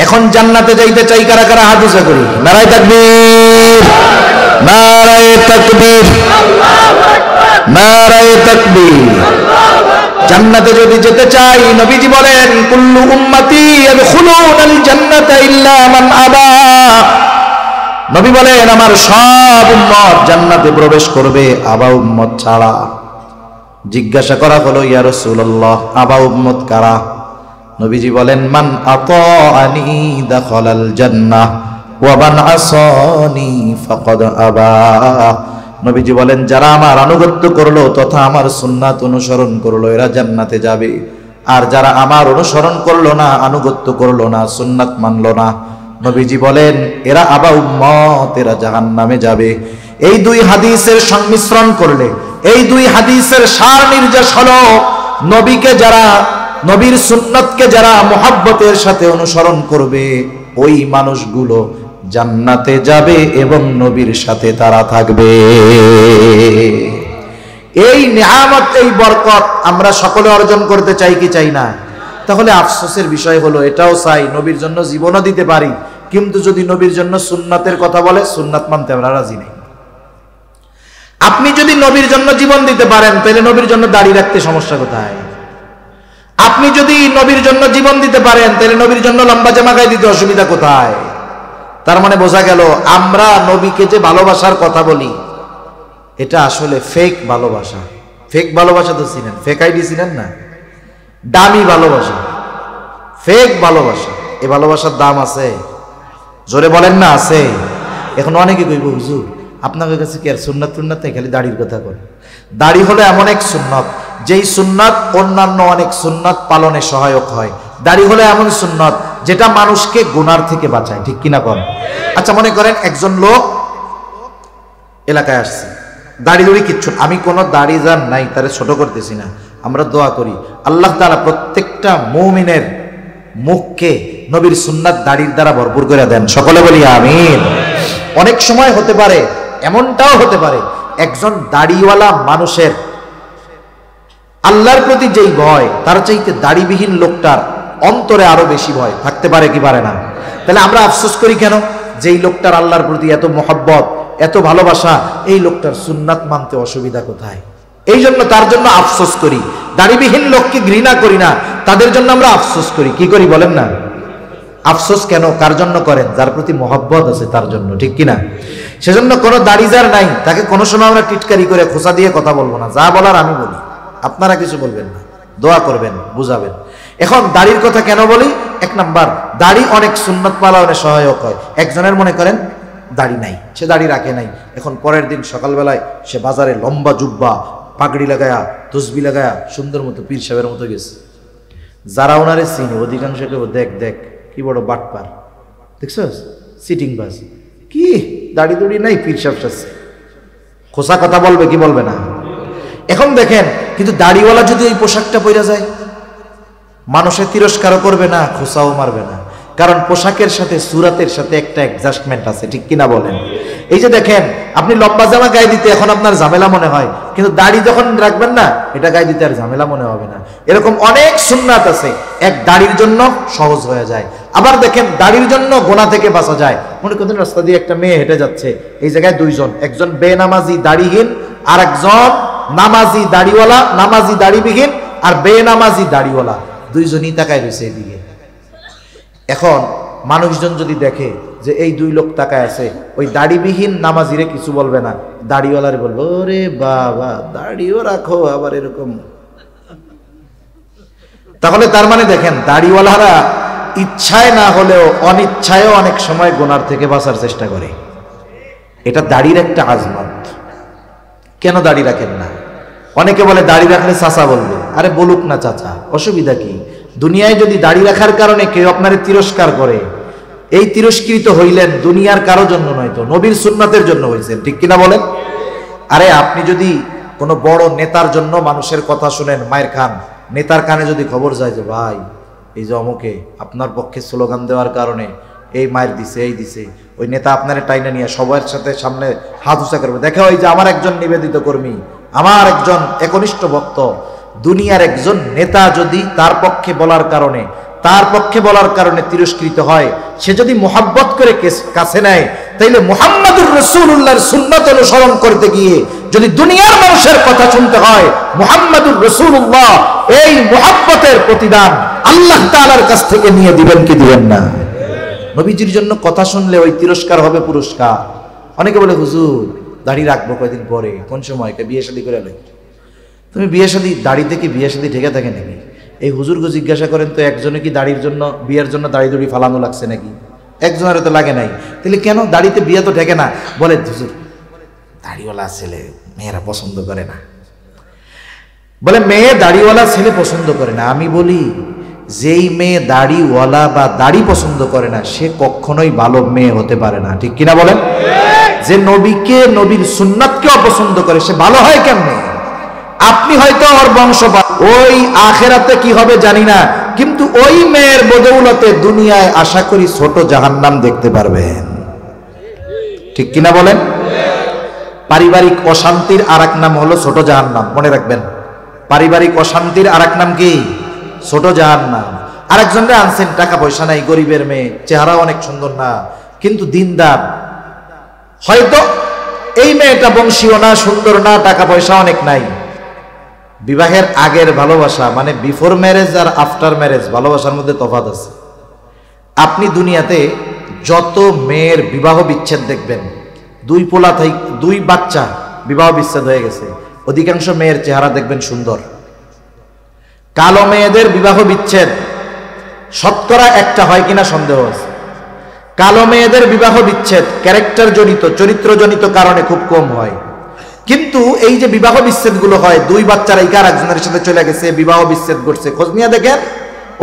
এখন জান্নাতে যাইতে চাই কারা কারা? হাত উঁচা করি, নারায়ে তাকবীর, নারায়ে তাকবীর, নারায়ে তাকবীর। জান্নাতে যদি যেতে চাই, নবীজি বলেন, কুল্লু উম্মতি ইয়াদখুলুনাল জান্নাতা ইল্লা মান আবা। নবী বলেন, আমার সব উম্মত জান্নাতে প্রবেশ করবে, আবা উম্মত ছাড়া। জিজ্ঞাসা করা হলো, ইয়া রাসূলুল্লাহ, আবা উম্মত কারা? নবীজি বলেন, মান আতাআনি দাখালাল জান্নাহ ওয়া মান আসানি ফাকাদ আবা। নবীজি বলেন, যারা আমার আনুগত্য করলো তথা আমার সুন্নাত অনুসরণ করলো এরা জান্নাতে যাবে, আর যারা আমার অনুসরণ করলো না, আনুগত্য করলো না, সুন্নাত মানলো না, নবীজি বলেন এরা আবা উম্মত, এরা জাহান্নামে যাবে। এই দুই হাদিসের সংমিশ্রণ করলে, এই দুই হাদিসের সার নির্যাস হলো, নবীকে যারা, নবীর সুন্নতকে যারা মুহাব্বতের সাথে অনুসরণ করবে, ওই মানুষগুলো জান্নাতে যাবে এবং নবীর সাথে তারা থাকবে। এই নিয়ামত, এই বরকত আমরা সকলে অর্জন করতে চাই কি চাই না? তাহলে আফসোসের বিষয় হলো, এটাও চাই নবীর জন্য জীবনও দিতে পারি, কিন্তু যদি নবীর জন্য সুন্নাতের কথা বলে, সুন্নাত মানতে আমরা রাজি নেই। আপনি যদি নবীর জন্য জীবন দিতে পারেন, তাহলে নবীর জন্য দাড়ি রাখতে সমস্যা কোথায়? আপনি যদি নবীর জন্য জীবন দিতে পারেন, তাহলে নবীর জন্য লম্বা জামা গায়ে দিতে অসুবিধা কোথায়? তার মানে বোঝা গেল, আমরা নবীকে যে ভালোবাসার কথা বলি, এটা আসলে ফেক ভালোবাসা। ফেক ভালোবাসা তো চিনেন, ফেক আইডি চিনেন না? দামি ভালোবাসা, ফেক ভালোবাসা। এই ভালোবাসার দাম আছে? জোরে বলেন না, আছে? এখন অনেকে কইব, হুজুর আপনাদের কাছে কি আর সুন্নাত টুন্নাত নেই, খালি দাড়ির কথা বলেন। দাড়ি হলো এমন এক সুন্নত, যেই সুন্নাত অন্যান্য অনেক সুন্নাত পালনে সহায়ক হয়। দাড়ি হলো এমন সুন্নত যেটা মানুষকে গুনার থেকে বাঁচায়, ঠিক কিনা কন? আচ্ছা, মনে করেন একজন লোক এলাকায় আসছে, দাড়ি দড়ি কিচ্ছু, আমি কোনো দাড়ি যার নাই তারে ছোট করতেছি না, আমরা দোয়া করি আল্লাহ তাআলা প্রত্যেকটা মুমিনের মুখকে নবীর সুন্নাত দাড়ির দ্বারা ভরপুর করে দেন, সকলে বলি আমিন। অনেক সময় হতে পারে, এমনটাও হতে পারে, একজন দাড়িওয়ালা মানুষের আল্লাহর প্রতি যেই ভয়, তার চাইতে দাড়িবিহীন লোকটার অন্তরে আরো বেশি ভয় থাকতে পারে কি পারে না? তাহলে আমরা আফসোস করি কেন? যেই লোকটার আল্লাহর প্রতি এত মোহাব্বত, এত ভালোবাসা, এই লোকটার সুন্নাত মানতে অসুবিধা কোথায়? এই জন্য তার জন্য আফসোস করি। দাড়িবিহীন লোককে ঘৃণা করি না, তাদের জন্য আমরা আফসোস করি। কি করি বলেন না? আফসোস কেন? কার জন্য করেন? যার প্রতি মোহাব্বত আছে তার জন্য, ঠিক কিনা? সেজন্য কোনো দাড়ি যার নাই, তাকে কোনো সময় আমরা টিটকারি করে খোঁচা দিয়ে কথা বলবো না। যা বলার আমি বলি, আপনারা কিছু বলবেন না, দোয়া করবেন, বুঝাবেন। এখন দাড়ির কথা কেন বলি? এক নাম্বার, দাড়ি অনেক সুন্নাত পালনে সহায়ক হয়। একজনের মনে করেন দাড়ি নাই, সে দাড়ি রাখে নাই, এখন পরের দিন সকালবেলায় সে বাজারে লম্বা জুব্বা পাগড়ি লাগায়া তসবি লাগায়া সুন্দর মতো পীর সাহেবের মতো গেছে। যারা ওনারে চিনি অধিকাংশ কেউ দেখ দেখ কি বড় বাটপার, দেখছস সিটিং বাস, কি দাড়ি দুড়ি নাই, পীর সাহেব সাজছে। খোসা কথা বলবে কি বলবে না? এখন দেখেন, কিন্তু দাড়িওয়ালা যদি এই পোশাকটা পরে যায়, মানুষে তিরস্কারও করবে না, খোসাও মারবে না, কারণ পোশাকের সাথে সুরাতের সাথে একটা অ্যাডজাস্টমেন্ট আছে, ঠিক কিনা বলেন? এই যে দেখেন, আপনি লম্বা জামা গায়ে দিতে এখন আপনার ঝামেলা মনে হয়, কিন্তু দাড়ি যখন রাখবেন না, এটা গায়ে দিতে আর ঝামেলা মনে হবে না। এরকম অনেক সুন্নাত আছে, এক দাড়ির জন্য সহজ হয়ে যায়। আবার দেখেন, দাড়ির জন্য গোনা থেকে বাঁচা যায়। মনে করেন রাস্তা দিয়ে একটা মেয়ে হেঁটে যাচ্ছে, এই জায়গায় দুইজন, একজন বেনামাজি দাড়িহীন আর একজন নামাজি দাড়িওয়ালা, নামাজি দাড়িবিহীন আর বেনামাজি দাড়িওয়ালা, দুইজনই তাকায় রয়েছে এদিকে। এখন মানুষজন যদি দেখে যে এই দুই লোক তাকায় আছে, ওই দাড়িবিহীন নামাজিরে কিছু বলবে না, দাড়িওয়ালারে বলবো ওরে বাবা দাড়িও রাখো আবার এরকম। তাহলে তার মানে দেখেন, দাড়িওয়ালারা ইচ্ছায় না হলেও অনিচ্ছায়ও অনেক সময় গুনার থেকে বাঁচার চেষ্টা করে। এটা দাড়ির একটা আজমত। কেন দাড়ি রাখেন না? অনেকে বলে দাড়ি রাখলে চাচা বলবে, আরে বলুক না চাচা, অসুবিধা কি? দুনিয়ায় যদি দাড়ি রাখার কারণে কেউ আপনারে তিরস্কার করে, এই তিরস্কৃত হইলেন দুনিয়ার কারো জন্য নয়, তো নবীর সুন্নাতের জন্য হয়েছেন, ঠিক কিনা বলেন? আরে আপনি যদি কোনো বড় নেতার জন্য মানুষের কথা শুনেন, মায়ের খান, নেতার কানে যদি খবর যায় যে ভাই এই যে অমুকে আপনার পক্ষে স্লোগান দেওয়ার কারণে এই মায়ের দিছে, এই দিছে, ওই নেতা আপনার টাইনা নিয়ে সবার সাথে সামনে হাত উঁচা করবে, দেখে ওই যে আমার একজন নিবেদিত কর্মী, আমার একজন একনিষ্ঠ ভক্ত। দুনিয়ার একজন নেতা যদি তার পক্ষে বলার কারণে তিরস্কৃত হয়, সে যদি মুহাব্বত করে কাছে নেয়, তাইলে মুহাম্মাদুর রাসূলুল্লাহর সুন্নাত অনুসরণ করতে গিয়ে যদি দুনিয়ার মানুষের কথা শুনতে হয়, মুহাম্মাদুর রাসূলুল্লাহ এই মুহাব্বতের প্রতিদান আল্লাহ তাআলার কাছ থেকে নিয়ে দিবেন কি দিবেন না? নবীজির জন্য কথা শুনলে ওই তিরস্কার হবে পুরস্কার। অনেকে বলে হুজুর দাড়ি রাখবো কয়দিন পরে, কোন সময়? বিয়ে শাদী করে লই। তুমি বিয়ে শাদী, দাড়িতে কি বিয়ে শাদী ঠেকে থাকে নাকি? এই হুজুরকে জিজ্ঞাসা করেন তো, একজনে কি দাড়ির জন্য, বিয়ের জন্য দাড়ি দুড়ি ফালানো লাগছে নাকি? একজনের তো লাগে নাই। তাহলে কেন দাড়িতে বিয়ে তো ঠেকে না? বলে হুজুর দাড়িওয়ালা ছেলে মেয়েরা পছন্দ করে না। বলে মেয়ে দাড়িওয়ালা ছেলে পছন্দ করে না। আমি বলি যেই মেয়ে দাড়িওয়ালা বা দাড়ি পছন্দ করে না, সে কখনোই ভালো মেয়ে হতে পারে না, ঠিক কিনা বলেন? যে নবীকে, নবীর সুন্নাতকে অপছন্দ করে, সে ভালো হয় কেমনে? আপনি হয়তো ওর বংশ, ওই আখেরাতে কি হবে জানি না, কিন্তু ওই মেয়ের বদৌলতে দুনিয়ায় আশা করি ছোট জাহান্নাম দেখতে পারবেন, ঠিক কিনা বলেন? পারিবারিক অশান্তির আরেক নাম হলো ছোট জাহান্নাম, মনে রাখবেন। পারিবারিক অশান্তির আরেক নাম কি? ছোট জাহান্নাম। আরেকজনকে আনছেন, টাকা পয়সা নাই, গরিবের মেয়ে, চেহারা অনেক সুন্দর না, কিন্তু দিনদার। হয়তো এই মেয়েটা বংশীয় না, সুন্দর না, টাকা পয়সা অনেক নাই। বিবাহের আগের ভালোবাসা মানে বিফোর ম্যারেজ আর আফটার ম্যারেজ ভালোবাসার মধ্যে তফাৎ আছে। আপনি দুনিয়াতে যত মেয়ের বিবাহ বিচ্ছেদ দেখবেন, দুই বাচ্চা বিবাহ বিচ্ছেদ হয়ে গেছে, অধিকাংশ মেয়ের চেহারা দেখবেন সুন্দর। কালো মেয়েদের বিবাহ বিচ্ছেদ শতকরা একটা হয় কিনা সন্দেহ আছে। কালো মেয়েদের বিবাহ বিচ্ছেদ ক্যারেক্টার জনিত, চরিত্র জনিত কারণে খুব কম হয়। কিন্তু এই যে বিবাহ বিচ্ছেদ গুলো হয়, দুই বাচ্চারা ইকার একজনের সাথে চলে গেছে, বিবাহ বিচ্ছেদ করছে, খোঁজ নিয়ে দেখেন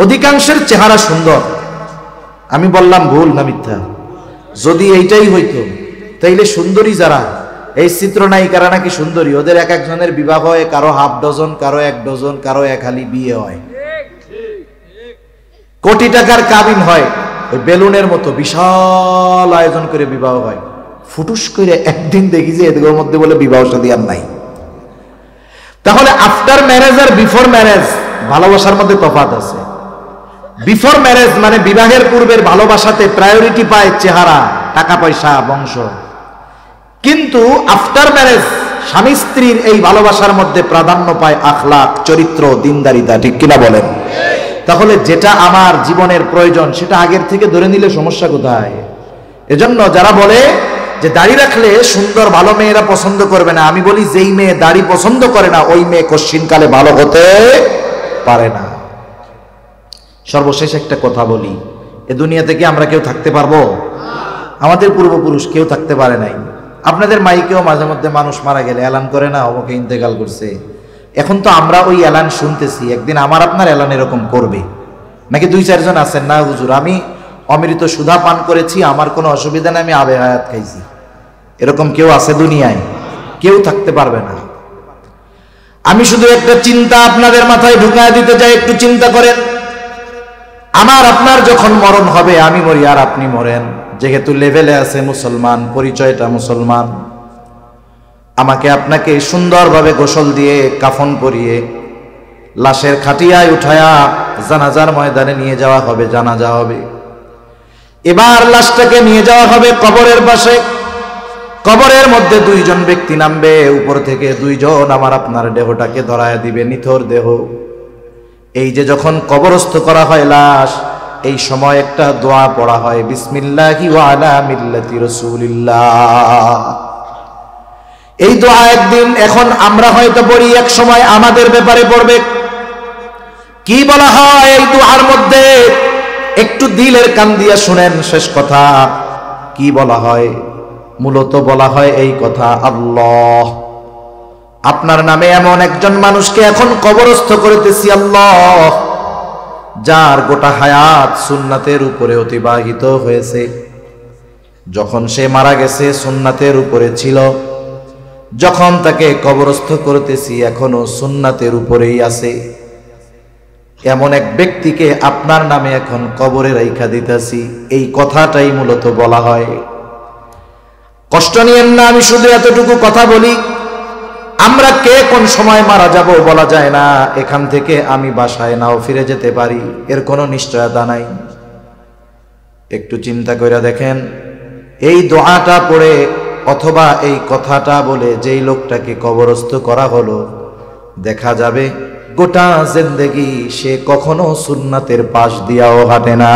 অধিকাংশের চেহারা সুন্দর। আমি বললাম ভুল না মিথ্যা? যদি এইটাই হইতো, তাইলে সুন্দরী যারা, এই চিত্রনায়িকারা নাকি সুন্দরী, ওদের এক একজনের বিবাহ হয়, কারো হাফ ডজন, কারো 1 ডজন, কারো 1 হালি বিয়ে হয়, কোটি টাকার কাবিন হয়, ওই বেলুনের মতো বিশাল আয়োজন করে বিবাহ হয়। ফুটুস করে একদিন দেখি যে এদের মধ্যে বলে বিবাহ শাদী আর নাই। তাহলে আফটার ম্যারেজ আর বিফোর ম্যারেজ ভালোবাসার মধ্যে তফাৎ আছে। বিফোর ম্যারেজ মানে বিবাহের পূর্বের ভালোবাসাতে প্রায়োরিটি পায় চেহারা, টাকা পয়সা, বংশ। কিন্তু আফটার ম্যারেজ স্বামী স্ত্রীর এই ভালোবাসার মধ্যে প্রাধান্য পায় আখলাক, চরিত্র, দিনদারিতা, ঠিক কিনা বলেন? তাহলে যেটা আমার জীবনের প্রয়োজন সেটা আগের থেকে ধরে নিলে সমস্যা কোথায়? এজন্য যারা বলে যে দাড়ি রাখলে সুন্দর ভালো মেয়েরা পছন্দ করবে না, আমি বলি যেই মেয়ে দাড়ি পছন্দ করে না, ওই মেয়ে কশ্চিনকালে ভালো হতে পারে না। সর্বশেষ একটা কথা বলি, এ দুনিয়া থেকে আমরা কেউ থাকতে পারবো? আমাদের পূর্বপুরুষ কেউ থাকতে পারে নাই। আপনাদের মাইকেও মাঝে মধ্যে মানুষ মারা গেলে এলান করে না, অমুকে ইন্তেকাল করছে। এখন তো আমরা ওই এলান শুনতেছি, একদিন আমার আপনার এলান এরকম করবে নাকি? 2-4 জন আছেন না হুজুর আমি অমৃত সুধা পান করেছি, আমার কোনো অসুবিধা নেই, আমি আবে হায়াত খাইছি, এরকম কেউ আছে দুনিয়ায়? কেউ থাকতে পারবে না। আমি শুধু একটা চিন্তা আপনাদের মাথায় ঢুকায় দিতে চাই, একটু চিন্তা করেন। আমার আপনার যখন মরণ হবে, আমি মরি আর আপনি মরেন, যেহেতু লেভেলে আছে মুসলমান, পরিচয়টা মুসলমান, আমাকে আপনাকে সুন্দরভাবে গোসল দিয়ে কাফন পরিয়ে লাশের খাটিয়ায় উঠায়া জানাজার ময়দানে নিয়ে যাওয়া হবে, জানাজা হবে। এবার লাশটাকে নিয়ে যাওয়া হবে কবরের পাশে। কবরের মধ্যে 2 জন ব্যক্তি নামবে, উপর থেকে 2 জন আমার আপনার দেহটাকে ধরায় দিবে, নিথর দেহ। এই যে যখন কবরস্থ করা হয় লাশ, এই সময় একটা দোয়া পড়া হয়, বিসমিল্লাহি ওয়া আলা মিল্লাতি রাসূলিল্লাহ। এই দোয়া একদিন এখন আমরা হয়তো পড়ি, এক সময় আমাদের ব্যাপারে পড়বে। কি বলা হয় এই দোয়ার মধ্যে? একটু দিলের কান দিয়া শুনেন শেষ কথা। কি বলা হয়? মূলত বলা হয় এই কথা, আল্লাহ, আপনার নামে এমন একজন মানুষকে এখন কবরস্থ করতেছি আল্লাহ, যার গোটা হায়াত সুন্নাতের উপরে অতিবাহিত হয়েছে। যখন সে মারা গেছে সুন্নাতের উপরে ছিল, যখন তাকে কবরস্থ করতেছি এখনো সুন্নাতের উপরেই আছে। এমন এক ব্যক্তিকে আপনার নামে এখন কবরে রাইখা দিতেছি, এই কথাটাই মূলত বলা হয়। কষ্ট নিয়েন না, আমি শুধু এতটুকু কথা বলি, আমরা কে কোন সময় মারা যাব বলা যায় না। এখান থেকে আমি বাসায় নাও ফিরে যেতে পারি, এর কোনো নিশ্চয়তা নাই। একটু চিন্তা করে দেখেন, এই দোয়াটা পড়ে অথবা এই কথাটা বলে যেই লোকটাকে কবরস্থ করা হলো, দেখা যাবে গোটা জিন্দেগি সে কখনো সুন্নাতের পাশ দিয়াও হাঁটে না।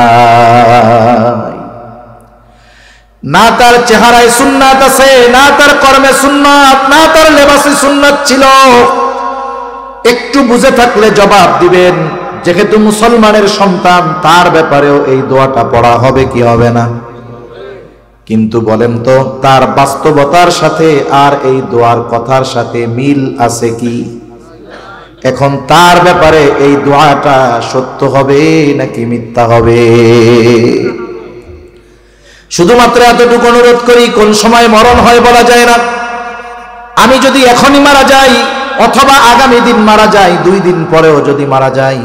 না তার চেহারায় সুন্নাত আছে, না তার কর্মে সুন্নাত, না তার লেবাসে সুন্নাত ছিল। একটু বুঝে থাকলে জবাব দিবেন, যেহেতু মুসলমানের সন্তান, তার ব্যাপারেও এই দোয়াটা পড়া হবে কি হবে না? কিন্তু বলেন তো, তার বাস্তবতার সাথে আর এই দোয়ার কথার সাথে মিল আছে কি? এখন তার ব্যাপারে এই দোয়াটা সত্য হবে নাকি মিথ্যা হবে? শুধুমাত্র এতটুকু অনুরোধ করি, কোন সময় মরণ হয় বলা যায় না। আমি যদি এখনই মারা যাই অথবা আগামী দিন মারা যাই, 2 দিন পরেও যদি মারা যাই,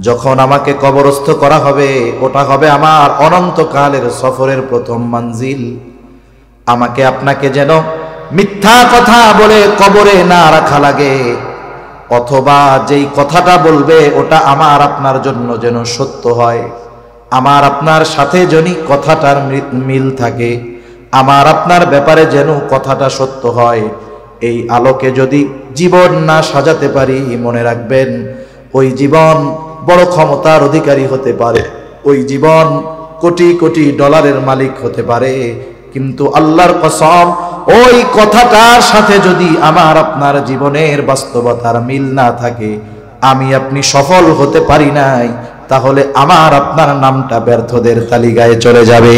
যখন আমাকে কবরস্থ করা হবে, ওটা হবে আমার অনন্তকালের সফরের প্রথম মঞ্জিল। আমাকে আপনাকে যেন মিথ্যা কথা বলে কবরে না রাখা লাগে, অথবা যেই কথাটা বলবে ওটা আমার আপনার জন্য যেন সত্য হয়, আমার আপনার সাথে যদি কথাটার মিল থাকে, আমার আপনার ব্যাপারে যেন কথাটা সত্য হয়। এই আলোকে যদি জীবন না সাজাতে পারি, মনে রাখবেন ওই জীবন বড় ক্ষমতার অধিকারী হতে পারে, ওই জীবন কোটি কোটি ডলারের মালিক হতে পারে, কিন্তু আল্লাহর কসম ওই কথাটার সাথে যদি আমার আপনার জীবনের বাস্তবতার মিল না থাকে, আমি আপনি সফল হতে পারি নাই, তাহলে আমার আপনার নামটা ব্যর্থদের তালিকায় চলে যাবে।